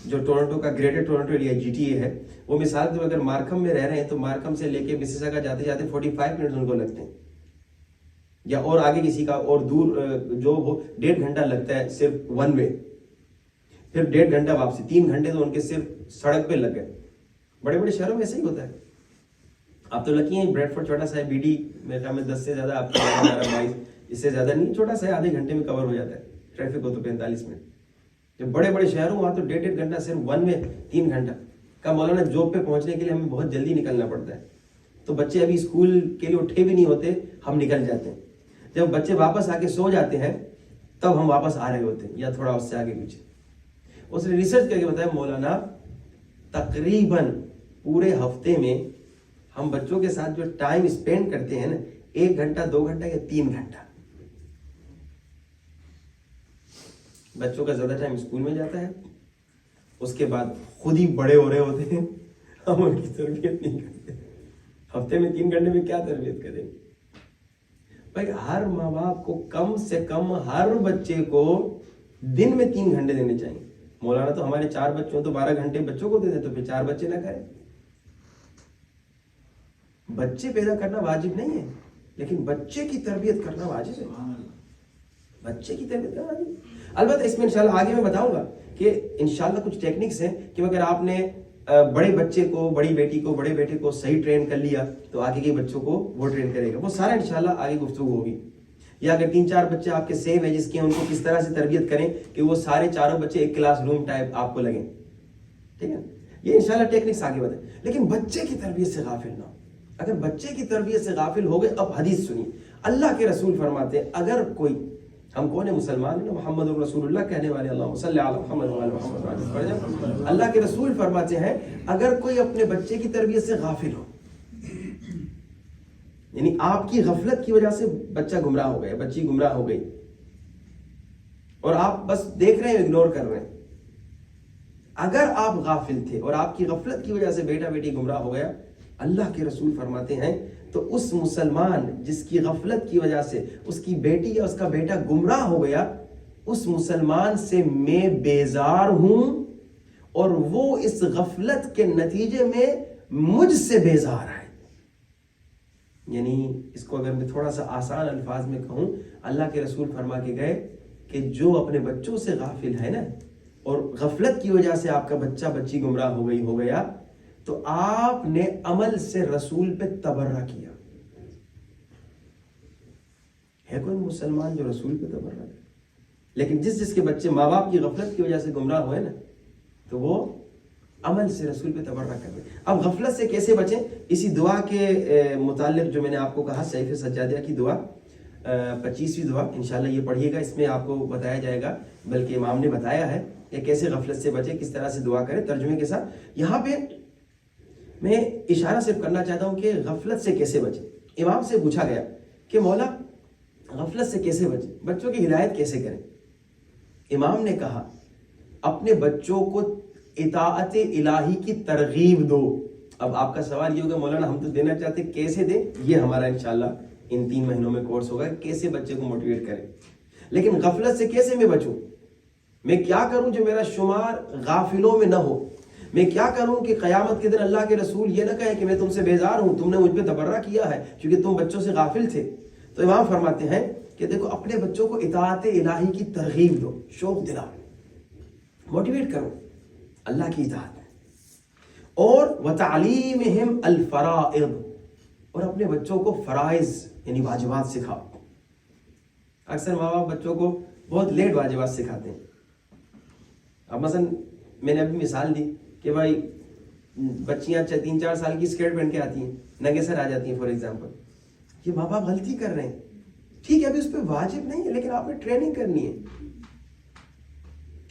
جو ٹورنٹو کا گریٹر ٹورنٹو ایریا GTA ہے، وہ مثال کے طور اگر مارکھم میں رہ رہے ہیں تو مارکھم سے لے کے مسیساگا جاتے جاتے 45 منٹ ان کو لگتے ہیں، یا اور آگے کسی کا اور دور جو ہو 1.5 گھنٹہ لگتا ہے صرف ون وے، پھر 1.5 گھنٹہ واپسی، 3 گھنٹے تو ان کے صرف سڑک پہ لگ گئے. بڑے بڑے شہروں میں ایسا ہی ہوتا ہے. آپ تو لکی ہیں بریڈ فورڈ چھوٹا سا ہے، BD میرے خیال میں 10 سے زیادہ آپ کا 22 اس سے زیادہ نہیں، چھوٹا سا ہے، آدھے گھنٹے میں کور ہو جاتا ہے، ٹریفک ہو تو 45 منٹ. جب بڑے بڑے شہروں وہاں تو 1.5 گھنٹہ صرف ون وے 3 گھنٹہ کا. مولانا جاب پہ پہنچنے کے لیے ہمیں بہت جلدی نکلنا پڑتا ہے، تو بچے ابھی اسکول کے لیے اٹھے بھی نہیں ہوتے ہم نکل جاتے ہیں. جب بچے واپس آ کے سو جاتے ہیں تب ہم واپس آ رہے ہوتے ہیں، یا تھوڑا اس سے آگے پیچھے. اس نے ریسرچ کر کے بتایا مولانا تقریباً پورے ہفتے میں ہم بچوں کے ساتھ جو ٹائم اسپینڈ کرتے ہیں نا، 1 گھنٹہ 2 گھنٹہ یا 3 گھنٹہ. بچوں کا زیادہ ٹائم اسکول میں جاتا ہے، اس کے بعد خود ہی بڑے ہو رہے ہوتے ہیں، ہم ان کی تربیت نہیں کرتے. ہفتے میں 3 گھنٹے میں کیا تربیت کریں؟ بھائی ہر ماں باپ کو کم سے کم ہر بچے کو دن میں 3 گھنٹے دینے چاہیے. مولانا تو ہمارے 4 بچوں تو 12 گھنٹے بچوں کو دے دیں، تو پھر 4 بچے نہ کریں. بچے پیدا کرنا واجب نہیں ہے، لیکن بچے کی تربیت کرنا واجب ہے. بچے کی تربیت کرنا واجب ہے. البتہ اس میں انشاءاللہ آگے میں بتاؤں گا کہ انشاءاللہ کچھ ٹیکنکس ہیں کہ اگر آپ نے بڑے بچے کو، بڑی بیٹی کو، بڑے بیٹے کو صحیح ٹرین کر لیا تو آگے کے بچوں کو وہ ٹرین کرے گا. وہ سارا انشاءاللہ آگے گفتگو ہوگی. یا اگر 3-4 بچے آپ کے سیم ایجز کے ہیں، ان کو کس طرح سے تربیت کریں کہ وہ سارے چاروں بچے ایک کلاس روم ٹائپ آپ کو لگیں. ٹھیک ہے، یہ انشاءاللہ ٹیکنکس آگے بتائیں. لیکن بچے کی تربیت سے غافل نہ ہو. اگر بچے کی تربیت سے غافل ہو گئے، اب حدیث سنیے. اللہ کے رسول فرماتے ہیں اگر کوئی، ہم کون ہیں؟ مسلمان ہیں، محمد رسول اللہ کہنے والے. اللہم صلی علی محمد وعلی محمد. اللہ کے رسول فرماتے ہیں اگر کوئی اپنے بچے کی تربیت سے غافل ہو، یعنی آپ کی غفلت کی وجہ سے بچہ گمراہ ہو گیا، بچی گمراہ ہو گئی، اور آپ بس دیکھ رہے ہیں، اگنور کر رہے ہیں. اگر آپ غافل تھے اور آپ کی غفلت کی وجہ سے بیٹا بیٹی گمراہ ہو گیا، اللہ کے رسول فرماتے ہیں تو اس مسلمان جس کی غفلت کی وجہ سے اس کی بیٹی یا اس کا بیٹا گمراہ ہو گیا، اس مسلمان سے میں بیزار ہوں اور وہ اس غفلت کے نتیجے میں مجھ سے بیزار ہے. یعنی اس کو اگر میں تھوڑا سا آسان الفاظ میں کہوں، اللہ کے رسول فرما کے گئے کہ جو اپنے بچوں سے غافل ہے نا، اور غفلت کی وجہ سے آپ کا بچہ بچی گمراہ ہو گیا، تو آپ نے عمل سے رسول پہ تبرہ کیا. ہے کوئی مسلمان جو رسول پہ تبرہ کرے؟ لیکن جس کے بچے ماں باپ کی غفلت کی وجہ سے گمراہ ہوئے نا، تو وہ عمل سے رسول پہ تبرہ کر دیں. اب غفلت سے کیسے بچیں؟ اسی دعا کے متعلق جو میں نے آپ کو کہا، سیف سجادیہ کی دعا، 25ویں دعا انشاءاللہ یہ پڑھیے گا. اس میں آپ کو بتایا جائے گا، بلکہ امام نے بتایا ہے کہ کیسے غفلت سے بچیں، کس طرح سے دعا کریں ترجمے کے ساتھ. یہاں پہ میں اشارہ صرف کرنا چاہتا ہوں کہ غفلت سے کیسے بچیں. امام سے پوچھا گیا کہ مولا غفلت سے کیسے بچیں، بچوں کی ہدایت کیسے کریں. امام نے کہا اپنے بچوں کو اطاعت الہی کی ترغیب دو. اب آپ کا سوال یہ ہوگا مولانا ہم تو دینا چاہتے، کیسے دیں؟ یہ ہمارا انشاءاللہ ان 3 مہینوں میں کورس ہوگا، کیسے بچے کو موٹیویٹ کریں. لیکن غفلت سے کیسے میں بچوں؟ میں کیا کروں جو میرا شمار غافلوں میں نہ ہو؟ میں کیا کروں کہ قیامت کے دن اللہ کے رسول یہ نہ کہے کہ میں تم سے بیزار ہوں، تم نے مجھ پہ تبرہ کیا ہے کیونکہ تم بچوں سے غافل تھے. تو امام فرماتے ہیں کہ دیکھو اپنے بچوں کو اطاعت الہی کی ترغیب دو، شوق دلاؤ، موٹیویٹ کرو اللہ کی اطاعت میں. اور وتعلیمہم الفرائض، اور اپنے بچوں کو فرائض یعنی واجبات سکھاؤ. اکثر ماں باپ بچوں کو بہت لیٹ واجبات سکھاتے ہیں. اب مثلا میں نے ابھی مثال دی کہ بھائی بچیاں 3-4 سال کی اسکرٹ پہن کے آتی ہیں، ننگے سر آ جاتی ہیں فار ایگزامپل. یہ ماں باپ غلطی کر رہے ہیں. ٹھیک ہے ابھی اس پہ واجب نہیں ہے، لیکن آپ نے ٹریننگ کرنی ہے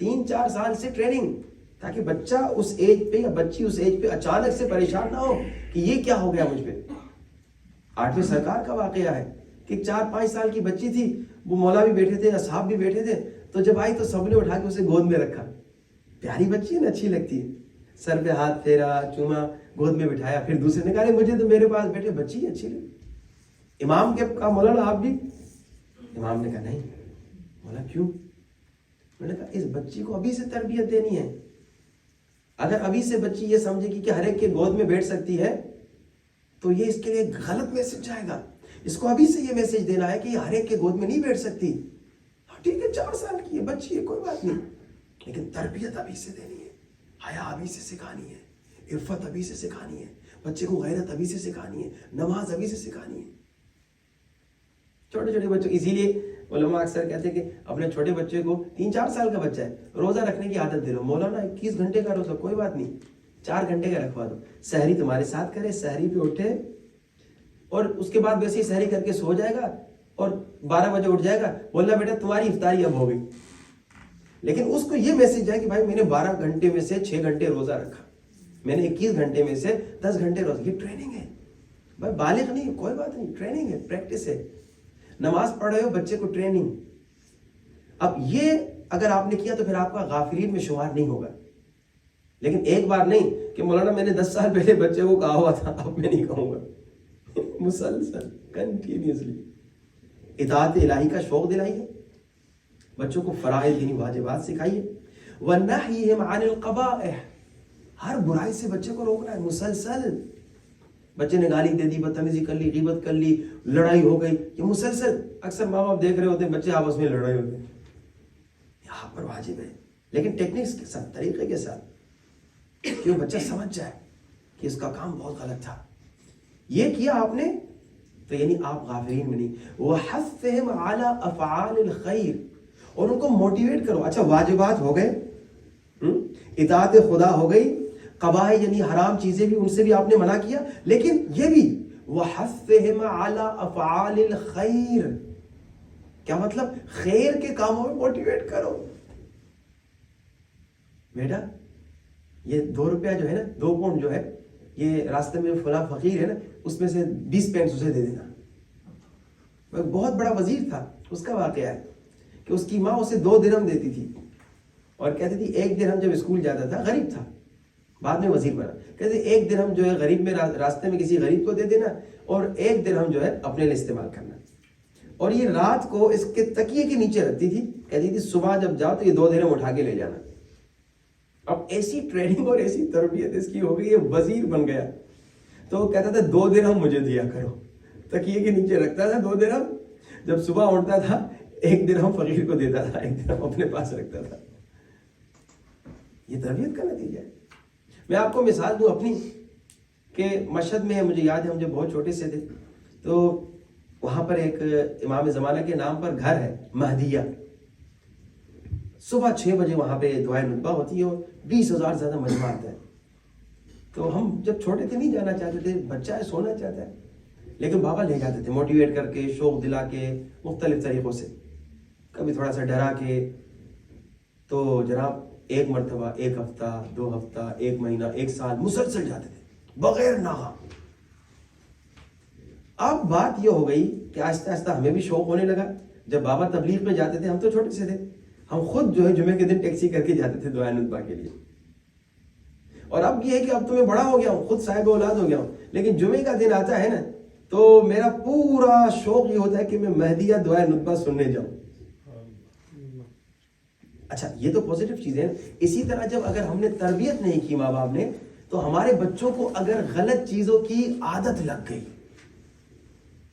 3-4 سال سے ٹریننگ، تاکہ بچہ اس ایج پہ یا بچی اس ایج پہ اچانک سے پریشان نہ ہو کہ یہ کیا ہو گیا مجھ پہ. 8ویں سرکار کا واقعہ ہے کہ 4-5 سال کی بچی تھی، وہ مولا بھی بیٹھے تھے، اصحاب بھی بیٹھے تھے، تو جب آئی تو سب نے اٹھا کے اسے گود میں رکھا. پیاری بچی ہے نا، اچھی لگتی ہے، سر پہ ہاتھ پھیرا، چوما، گود میں بٹھایا. پھر دوسرے نے کہا مجھے تو میرے پاس بیٹھے بچی اچھی لگتی. امام کے کہا مولانا آپ بھی؟ امام نے کہا نہیں، بولا کیوں؟ میں نے کہا اس بچی کو ابھی سے تربیت دینی ہے. اگر ابھی سے بچی یہ سمجھے گی کہ ہر ایک کے گود میں بیٹھ سکتی ہے تو یہ اس کے لیے غلط میسج جائے گا. اس کو ابھی سے یہ میسج دینا ہے کہ یہ ہر ایک کے گود میں نہیں بیٹھ سکتی. ٹھیک ہے 4 سال کی ہے بچی ہے کوئی بات نہیں, لیکن تربیت ابھی سے دینی ہے, حیا ابھی سے سکھانی ہے, عفت ابھی سے سکھانی ہے, بچے کو غیرت ابھی سے سکھانی ہے, نماز ابھی سے سکھانی ہے. چھوٹے چھوٹے بچوں, اسی لیے علماء اکثر کہتے ہیں کہ اپنے چھوٹے بچے کو 3-4 سال کا بچہ ہے روزہ رکھنے کی عادت دے لو. مولانا 21 گھنٹے کا روزہ کوئی بات نہیں, 4 گھنٹے کا رکھوا دو. سحری تمہارے ساتھ کرے, سحری پہ اٹھے اور اس کے بعد ویسے ہی سحری کر کے سو جائے گا اور 12 بجے اٹھ جائے گا. بولنا بیٹا تمہاری افطاری اب ہو گئی. لیکن اس کو یہ میسج ہے کہ بھائی میں نے 12 گھنٹے میں سے 6 گھنٹے روزہ رکھا, میں نے 21 گھنٹے میں سے 10 گھنٹے روزہ. یہ ٹریننگ ہے بھائی, بالغ نہیں کوئی بات نہیں, ٹریننگ ہے, پریکٹس ہے. نماز پڑھ رہے ہو بچے کو ٹریننگ. اب یہ اگر آپ نے کیا تو پھر آپ کا غافلین میں شمار نہیں ہوگا. لیکن ایک بار نہیں کہ مولانا میں نے 10 سال پہلے بچے کو کہا ہوا تھا اب میں نہیں کہوں گا. مسلسل کنٹینیوسلی اطاعت الہی کا شوق دلائیے, بچوں کو فرائض یعنی واجبات سکھائیے. وَنَحْيِهِمْ عَنِ الْقَبَائِحِ, ہر برائی سے بچے کو روکنا ہے مسلسل. بچے نے گالی دے دی, بدتمیزی کر لی, غیبت کر لی, لڑائی ہو گئی, یہ مسلسل اکثر ماں باپ دیکھ رہے ہوتے ہیں بچے آپس میں لڑائی ہوتے ہیں. یہاں پر واجب ہے لیکن ٹیکنکس کے ساتھ, طریقے کے ساتھ, کہ وہ بچہ سمجھ جائے کہ اس کا کام بہت غلط تھا. یہ کیا آپ نے تو یعنی آپ غافلین میں نہیں. وَحَثِّهِمْ عَلَى أَفْعَالِ الْخَيْرِ, اور ان کو موٹیویٹ کرو. اچھا واجبات ہو گئے, اطاعت خدا ہو گئی, قبائح یعنی حرام چیزیں بھی ان سے بھی آپ نے منع کیا, لیکن یہ بھی وَحَثِّهِمْ عَلَى أَفْعَالِ الْخَيْرِ, کیا مطلب خیر کے کاموں میں موٹیویٹ کرو. بیٹا یہ 2 روپیہ جو ہے نا, 2 پاؤنڈ جو ہے, یہ راستے میں فلاں فقیر ہے نا, اس میں سے 20 پینٹس اسے دے دینا. بہت بڑا وزیر تھا, اس کا واقعہ ہے کہ اس کی ماں اسے 2 درہم دیتی تھی اور کہتی تھی 1 درہم جب اسکول جاتا تھا, غریب تھا بعد میں وزیر بنا, کہتے 1 درہم جو ہے غریب میں راستے میں کسی غریب کو دے دینا اور 1 درہم جو ہے اپنے لیے استعمال کرنا. اور یہ رات کو اس کے تکیے کے نیچے رکھتی تھی, کہتی تھی صبح جب جاؤ تو یہ 2 درہم اٹھا کے لے جانا. اب ایسی ٹریننگ اور ایسی تربیت اس کی ہو گئی, یہ وزیر بن گیا. تو وہ کہتا تھا 2 درہم مجھے دیا کرو, تکیے کے نیچے رکھتا تھا 2 درہم, جب صبح اٹھتا تھا 1 درہم فقیر کو دیتا تھا, 1 درہم اپنے پاس رکھتا تھا. یہ تربیت کا نتیجہ ہے. میں آپ کو مثال دوں اپنی, کہ مشہد میں مجھے یاد ہے ہم جب بہت چھوٹے سے تھے تو وہاں پر ایک امام زمانہ کے نام پر گھر ہے مہدیہ. صبح 6 بجے وہاں پہ دعائے ندبہ ہوتی ہے اور 20,000 زیادہ مجمع آتا ہے. تو ہم جب چھوٹے تھے نہیں جانا چاہتے تھے, بچہ ہے سونا چاہتا ہے, لیکن بابا لے جاتے تھے موٹیویٹ کر کے, شوق دلا کے, مختلف طریقوں سے, کبھی تھوڑا سا ڈرا کے. تو جناب 1 مرتبہ 1 ہفتہ 2 ہفتہ 1 مہینہ 1 سال مسلسل جاتے تھے بغیر ناغہ. اب بات یہ ہو گئی کہ آہستہ آہستہ ہمیں بھی شوق ہونے لگا. جب بابا تبلیغ میں جاتے تھے, ہم تو چھوٹے سے تھے, ہم خود جو ہے جمعے کے دن ٹیکسی کر کے جاتے تھے دعائے ندبہ کے لیے. اور اب یہ ہے کہ اب تو میں بڑا ہو گیا ہوں, خود صاحب اولاد ہو گیا ہوں, لیکن جمعے کا دن آتا ہے نا تو میرا پورا شوق یہ ہوتا ہے کہ میں مہدیہ دعائے ندبہ سننے جاؤں. اچھا یہ تو پوزیٹیو چیزیں ہیں. اسی طرح جب اگر ہم نے تربیت نہیں کی ماں باپ نے, تو ہمارے بچوں کو اگر غلط چیزوں کی عادت لگ گئی,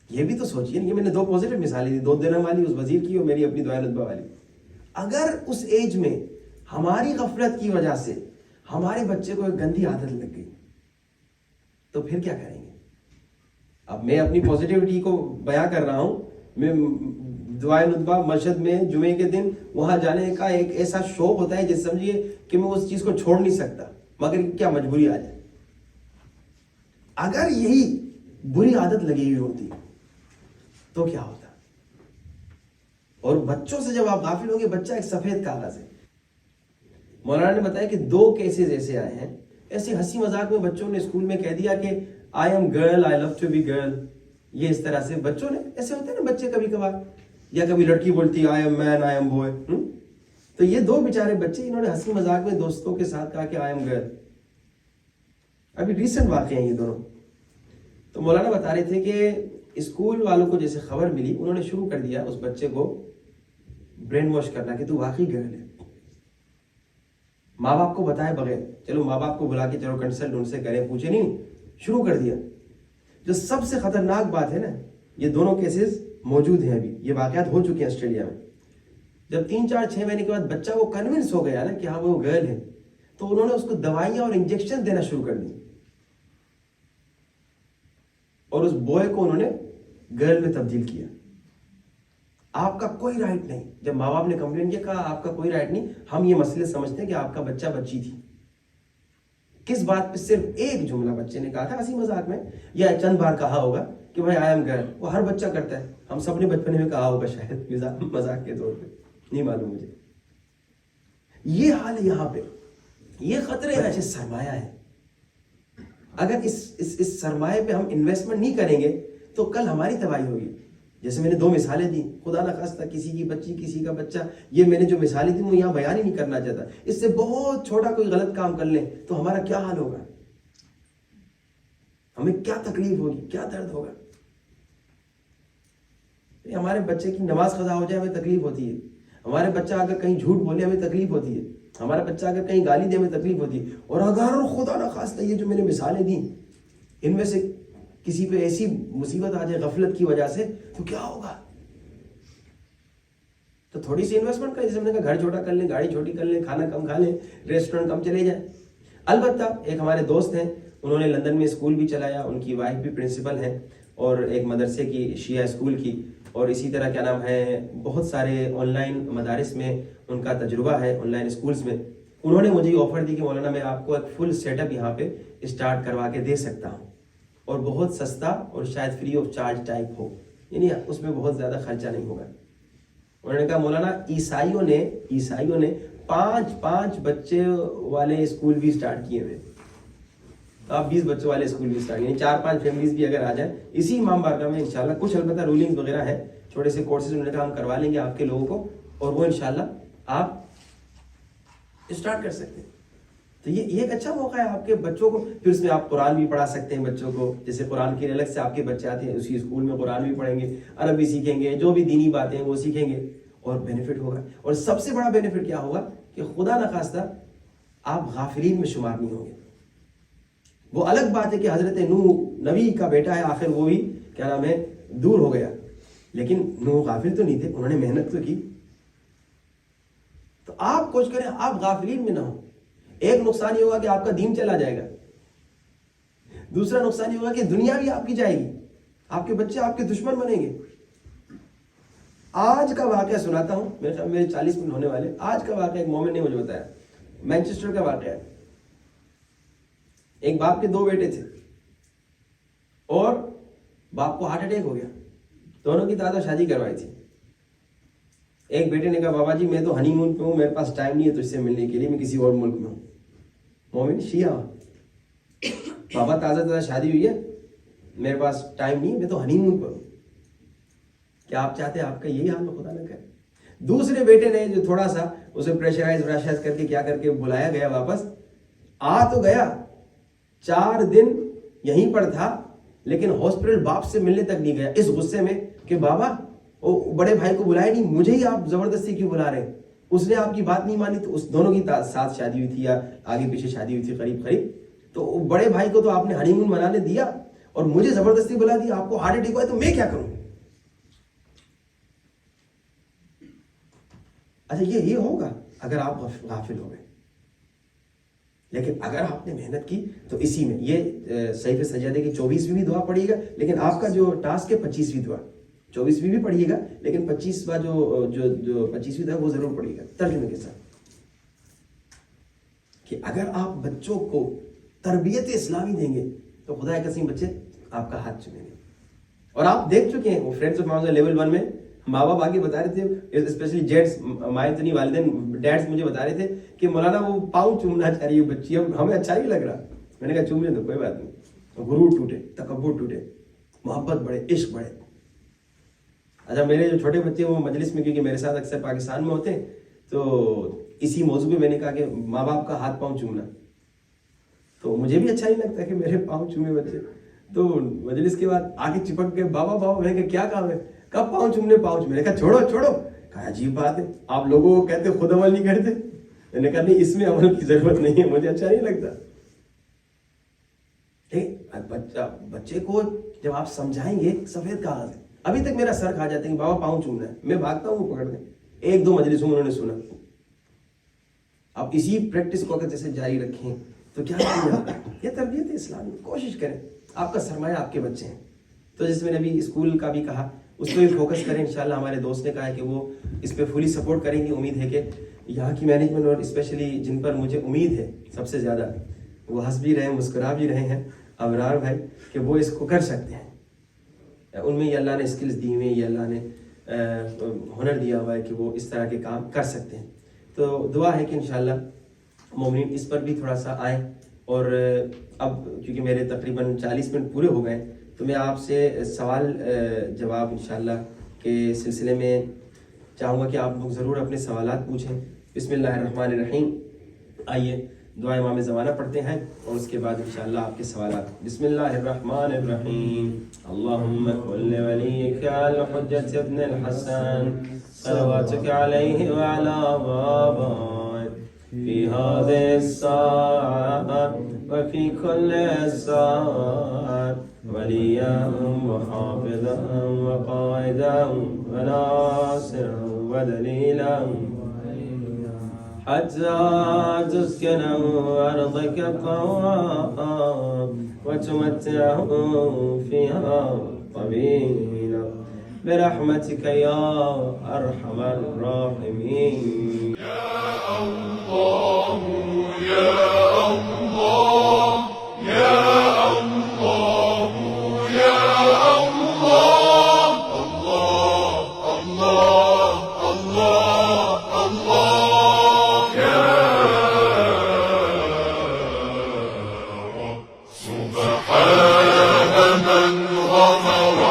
یہ بھی تو سوچیے. یہ میں نے 2 پوزیٹیو مثالیں دی, 2 درہم والی اس وزیر کی اور میری اپنی دعائے ندبہ والی. اگر اس ایج میں ہماری غفلت کی وجہ سے ہمارے بچے کو ایک گندی عادت لگ گئی تو پھر کیا کریں گے؟ اب میں اپنی پوزیٹیوٹی کو بیان کر رہا ہوں. میں دعائے ندبہ مسجد میں جمعے کے دن وہاں جانے کا ایک ایسا شوق ہوتا ہے جس سمجھیے کہ میں اس چیز کو چھوڑ نہیں سکتا, مگر کیا مجبوری آ جائے. اگر یہی بری عادت لگی ہوئی ہوتی تو کیا ہوتا؟ اور بچوں سے جب آپ غافل ہوں گے, بچہ ایک سفید کاغذ ہے. مولانا نے بتایا کہ 2 کیسز ایسے آئے ہیں, ایسے ہنسی مذاق میں بچوں نے اسکول میں کہہ دیا کہ I am girl, I love to be girl. یہ اس طرح سے بچوں نے, ایسے ہوتے ہیں نا بچے کبھی کبھار, یا کبھی لڑکی بولتی I am man, I am boy. تو یہ 2 بیچارے بچے, انہوں نے ہنسی مذاق میں دوستوں کے ساتھ کہا کہ آئی ایم گرل. ابھی ریسنٹ واقع ہیں یہ دونوں. تو مولانا بتا رہے تھے کہ اسکول والوں کو جیسے خبر ملی, انہوں نے شروع کر دیا اس بچے کو برین واش کرنا کہ تو واقعی گرل ہے. ماں باپ کو بتائے بغیر, چلو ماں باپ کو بلا کے چلو کنسلٹ ان سے کریں, پوچھے نہیں, شروع کر دیا. جو سب سے خطرناک بات ہے نا, یہ دونوں کیسز موجود ہیں ابھی, یہ واقعات ہو چکے ہیں آسٹریلیا میں. جب 3-4-6 مہینے کے بعد بچہ وہ کنونس ہو گیا نا کہ ہاں وہ گرل ہے, تو انہوں نے اس کو دوائیاں اور انجیکشن دینا شروع کر دی, اور اس بوائے کو انہوں نے گرل میں تبدیل کیا. آپ کا کوئی رائٹ نہیں. جب ماں باپ نے کمپلین کیا, کہا آپ کا کوئی رائٹ نہیں, ہم یہ مسئلے سمجھتے ہیں کہ آپ کا بچہ بچی تھی. کس بات پہ؟ صرف ایک جملہ بچے نے کہا تھا ہنسی مذاق میں, یا چند بار کہا ہوگا کہ بھائی آئی ایم گرل. وہ ہر بچہ کرتا ہے, ہم سب نے بچپنے میں کہا ہوگا شاید مذاق کے طور پہ, نہیں معلوم مجھے. یہ حال ہے یہاں پہ. یہ خطرے ہیں, سرمایہ ہے. اگر اس سرمایہ پہ ہم انویسٹمنٹ نہیں کریں گے تو کل ہماری تباہی ہوگی. جیسے میں نے 2 مثالیں دی, خدا نخواستہ کسی کی بچی کسی کا بچہ, یہ میں نے جو مثالیں دی وہ یہاں بیان ہی نہیں کرنا چاہتا. اس سے بہت چھوٹا کوئی غلط کام کر لیں تو ہمارا کیا حال ہوگا, ہمیں کیا تکلیف ہوگی, کیا درد ہوگا. ہمارے بچے کی نماز قضا ہو جائے ہمیں تکلیف ہوتی ہے, ہمارے بچہ اگر کہیں جھوٹ بولے ہمیں تکلیف ہوتی ہے, ہمارا بچہ اگر کہیں گالی دے ہمیں تکلیف ہوتی ہے. اور اگر خدا نخواستہ یہ جو میں نے مثالیں دی ان میں سے کسی پہ ایسی مصیبت آ جائے غفلت کی وجہ سے, تو کیا ہوگا؟ تو تھوڑی سی انویسٹمنٹ کریں, جیسے میں نے کہا گھر چھوٹا کر لیں, گاڑی چھوٹی کر لیں, کھانا کم کھا لیں, ریسٹورینٹ کم چلے جائیں. البتہ ایک ہمارے دوست ہیں, انہوں نے لندن میں اسکول بھی چلایا, ان کی وائف بھی پرنسپل ہیں, اور ایک مدرسے کی شیعہ اسکول کی, اور اسی طرح کیا نام ہے بہت سارے آن لائن مدارس میں ان کا تجربہ ہے, آن لائن اسکولس میں. انہوں نے مجھے آفر دی کہ مولانا میں آپ کو ایک فل سیٹ اپ یہاں پہ اسٹارٹ کروا کے دے سکتا ہوں, اور بہت سستا اور شاید فری آف چارج ٹائپ ہو, یعنی اس میں بہت زیادہ خرچہ نہیں ہوگا. انہوں نے کہا مولانا عیسائیوں نے 5 بچے والے اسکول بھی اسٹارٹ کیے ہوئے, آپ 20 بچوں والے اسکول بھی اسٹارٹ, یعنی 4-5 فیملیز بھی اگر آ جائیں اسی امام بارگاہ میں انشاءاللہ. کچھ البتہ رولنگز وغیرہ ہیں, چھوٹے سے کورسز انہوں نے کہا ہم کروا لیں گے آپ کے لوگوں کو, اور وہ انشاءاللہ آپ اسٹارٹ کر سکتے ہیں. تو یہ ایک اچھا موقع ہے آپ کے بچوں کو. پھر اس میں آپ قرآن بھی پڑھا سکتے ہیں بچوں کو, جیسے قرآن کے الگ سے آپ کے بچے آتے ہیں اسی اسکول میں قرآن بھی پڑھیں گے, عربی سیکھیں گے, جو بھی دینی باتیں ہیں وہ سیکھیں گے, اور بینیفٹ ہوگا. اور سب سے بڑا بینیفٹ کیا ہوگا کہ خدا نخواستہ آپ غافلین میں شمار نہیں ہوں گے. وہ الگ بات ہے کہ حضرت نوح نبی کا بیٹا ہے, آخر وہ بھی کیا نام ہے دور ہو گیا, لیکن نوح غافل تو نہیں تھے, انہوں نے محنت تو کی. تو آپ کوشش کریں آپ غافلین میں نہ ہوں. ایک نقصان یہ ہوگا کہ آپ کا دین چلا جائے گا, دوسرا نقصان یہ ہوگا کہ دنیا بھی آپ کی جائے گی, آپ کے بچے آپ کے دشمن بنیں گے. آج کا واقعہ سناتا ہوں, میرے 40 منٹ ہونے والے. آج کا واقعہ ایک مومن نے مجھے بتایا, مینچسٹر کا واقعہ ہے. ایک باپ کے 2 بیٹے تھے, اور باپ کو ہارٹ اٹیک ہو گیا. دونوں کی تازہ شادی کروائی تھی. ایک بیٹے نے کہا بابا جی میں تو ہنی مون پہ ہوں, میرے پاس ٹائم نہیں ہے تجھ سے ملنے کے لیے, میں کسی اور ملک میں ہوں. مومن شیعہ, بابا تازہ شادی ہوئی ہے, میرے پاس ٹائم نہیں ہے, میں تو ہنی مون پر ہوں. کیا آپ چاہتے ہیں آپ کا یہی حال خدا نہ کرے؟ دوسرے بیٹے نے جو تھوڑا سا اسے پریشرائز کر کے کیا کر کے بلایا گیا, واپس آ تو گیا, 4 دن یہیں پر تھا, لیکن ہاسپٹل باپ سے ملنے تک نہیں گیا, اس غصے میں کہ بابا وہ بڑے بھائی کو بلائے نہیں, مجھے ہی آپ زبردستی کیوں بلا رہے ہیں. اس نے آپ کی بات نہیں مانی. تو اس دونوں کی ساتھ شادی ہوئی تھی, یا آگے پیچھے شادی ہوئی تھی قریب. تو بڑے بھائی کو تو آپ نے ہنی مون منانے دیا, اور مجھے زبردستی بلا دیا. آپ کو ہارٹ اٹیک ہوا ہے تو میں کیا کروں؟ اچھا یہ ہوگا اگر آپ غافل ہو گئے, لیکن اگر آپ نے محنت کی تو اسی میں یہ صحیفہ سجادے کی 24ویں بھی دعا پڑھیے گا, لیکن آپ کا جو ٹاسک ہے 25ویں دعا, 24ویں بھی پڑھیے گا, لیکن 25واں جو 25ویں دعا وہ ضرور پڑھیے گا ترجمے کے ساتھ, کہ اگر آپ بچوں کو تربیت اسلامی دیں گے تو خدا قسم بچے آپ کا ہاتھ چومیں گے. اور آپ دیکھ چکے ہیں وہ فرینڈز آف ماؤنٹ لیول 1 میں ماں باپ آگے بتا رہے تھے, اسپیشلی جیٹس, مائیں والدین ڈیڈس مجھے بتا رہے تھے کہ مولانا وہ پاؤں چومنا چاہ رہی ہے بچی, ہمیں اچھا نہیں لگ رہا. میں نے کہا چوم لیں تو کوئی بات نہیں. غرور ٹوٹے, تکبر ٹوٹے, محبت بڑھے, عشق بڑھے. اچھا میرے جو چھوٹے بچے وہ مجلس میں, کیونکہ میرے ساتھ اکثر پاکستان میں ہوتے ہیں, تو اسی موضوع پہ میں نے کہا کہ ماں باپ کا ہاتھ پاؤں چومنا, تو مجھے بھی اچھا نہیں لگتا کہ میرے پاؤں چومے بچے. تو مجلس کے بعد آگے چپک کے بابا میں نے کہا کیا کام ہے, کب پاؤں چومنے, میں نے کہا چھوڑو کہا عجیب بات ہے، آپ لوگوں کو کہتے خود عمل نہیں کرتے. میں نے کہا نہیں، اس میں عمل کی ضرورت نہیں ہے، مجھے اچھا نہیں لگتا. بچے کو جب آپ سمجھائیں گے سفید کاغذ ہے. ابھی تک میرا سر کھا جاتے ہیں کہ بابا پاؤں چومنا ہے، میں بھاگتا ہوں وہ پکڑ دیں. 1-2 مجلسوں میں انہوں نے سنا. آپ اسی پریکٹس کو اگر جیسے جاری رکھیں تو کیا یہ تربیت اسلامی. کوشش کریں، آپ کا سرمایہ آپ کے بچے ہیں. تو جیسے میں نے ابھی اسکول کا بھی کہا، اس پہ بھی فوکس کریں انشاءاللہ. ہمارے دوست نے کہا ہے کہ وہ اس پہ فلی سپورٹ کریں گے. امید ہے کہ یہاں کی مینجمنٹ اور اسپیشلی جن پر مجھے امید ہے سب سے زیادہ، وہ ہنس بھی رہے، مسکرا بھی رہے ہیں، ابرار بھائی، کہ وہ اس کو کر سکتے ہیں. ان میں یہ اللہ نے اسکلز دی ہوئی ہیں، یہ اللہ نے ہنر دیا ہوا ہے کہ وہ اس طرح کے کام کر سکتے ہیں. تو دعا ہے کہ انشاءاللہ مومنین اس پر بھی تھوڑا سا آئیں. اور اب کیونکہ میرے تقریباً 40 منٹ پورے ہو گئے، تو میں آپ سے سوال جواب انشاءاللہ کے سلسلے میں چاہوں گا کہ آپ لوگ ضرور اپنے سوالات پوچھیں. بسم اللہ الرحمن الرحیم. آئیے دعا امام زمانہ پڑھتے ہیں اور اس کے بعد انشاءاللہ آپ کے سوالات. بسم اللہ الرحمن الرحیم. اللہم صل ولیک الحجۃ ابن الحسن صلواتک علیہ وعلی آبائہ فی هذه الساعة وفي كل ساعة وليا وحافظا وقائدا وناصرا ودليلا حتى تسكنه أرضك طوعا وتمتعه فيها طويلا برحمتك يا أرحم الراحمين. الله يا الله يا الله يا الله الله الله الله الله يا رب سبحان من غفر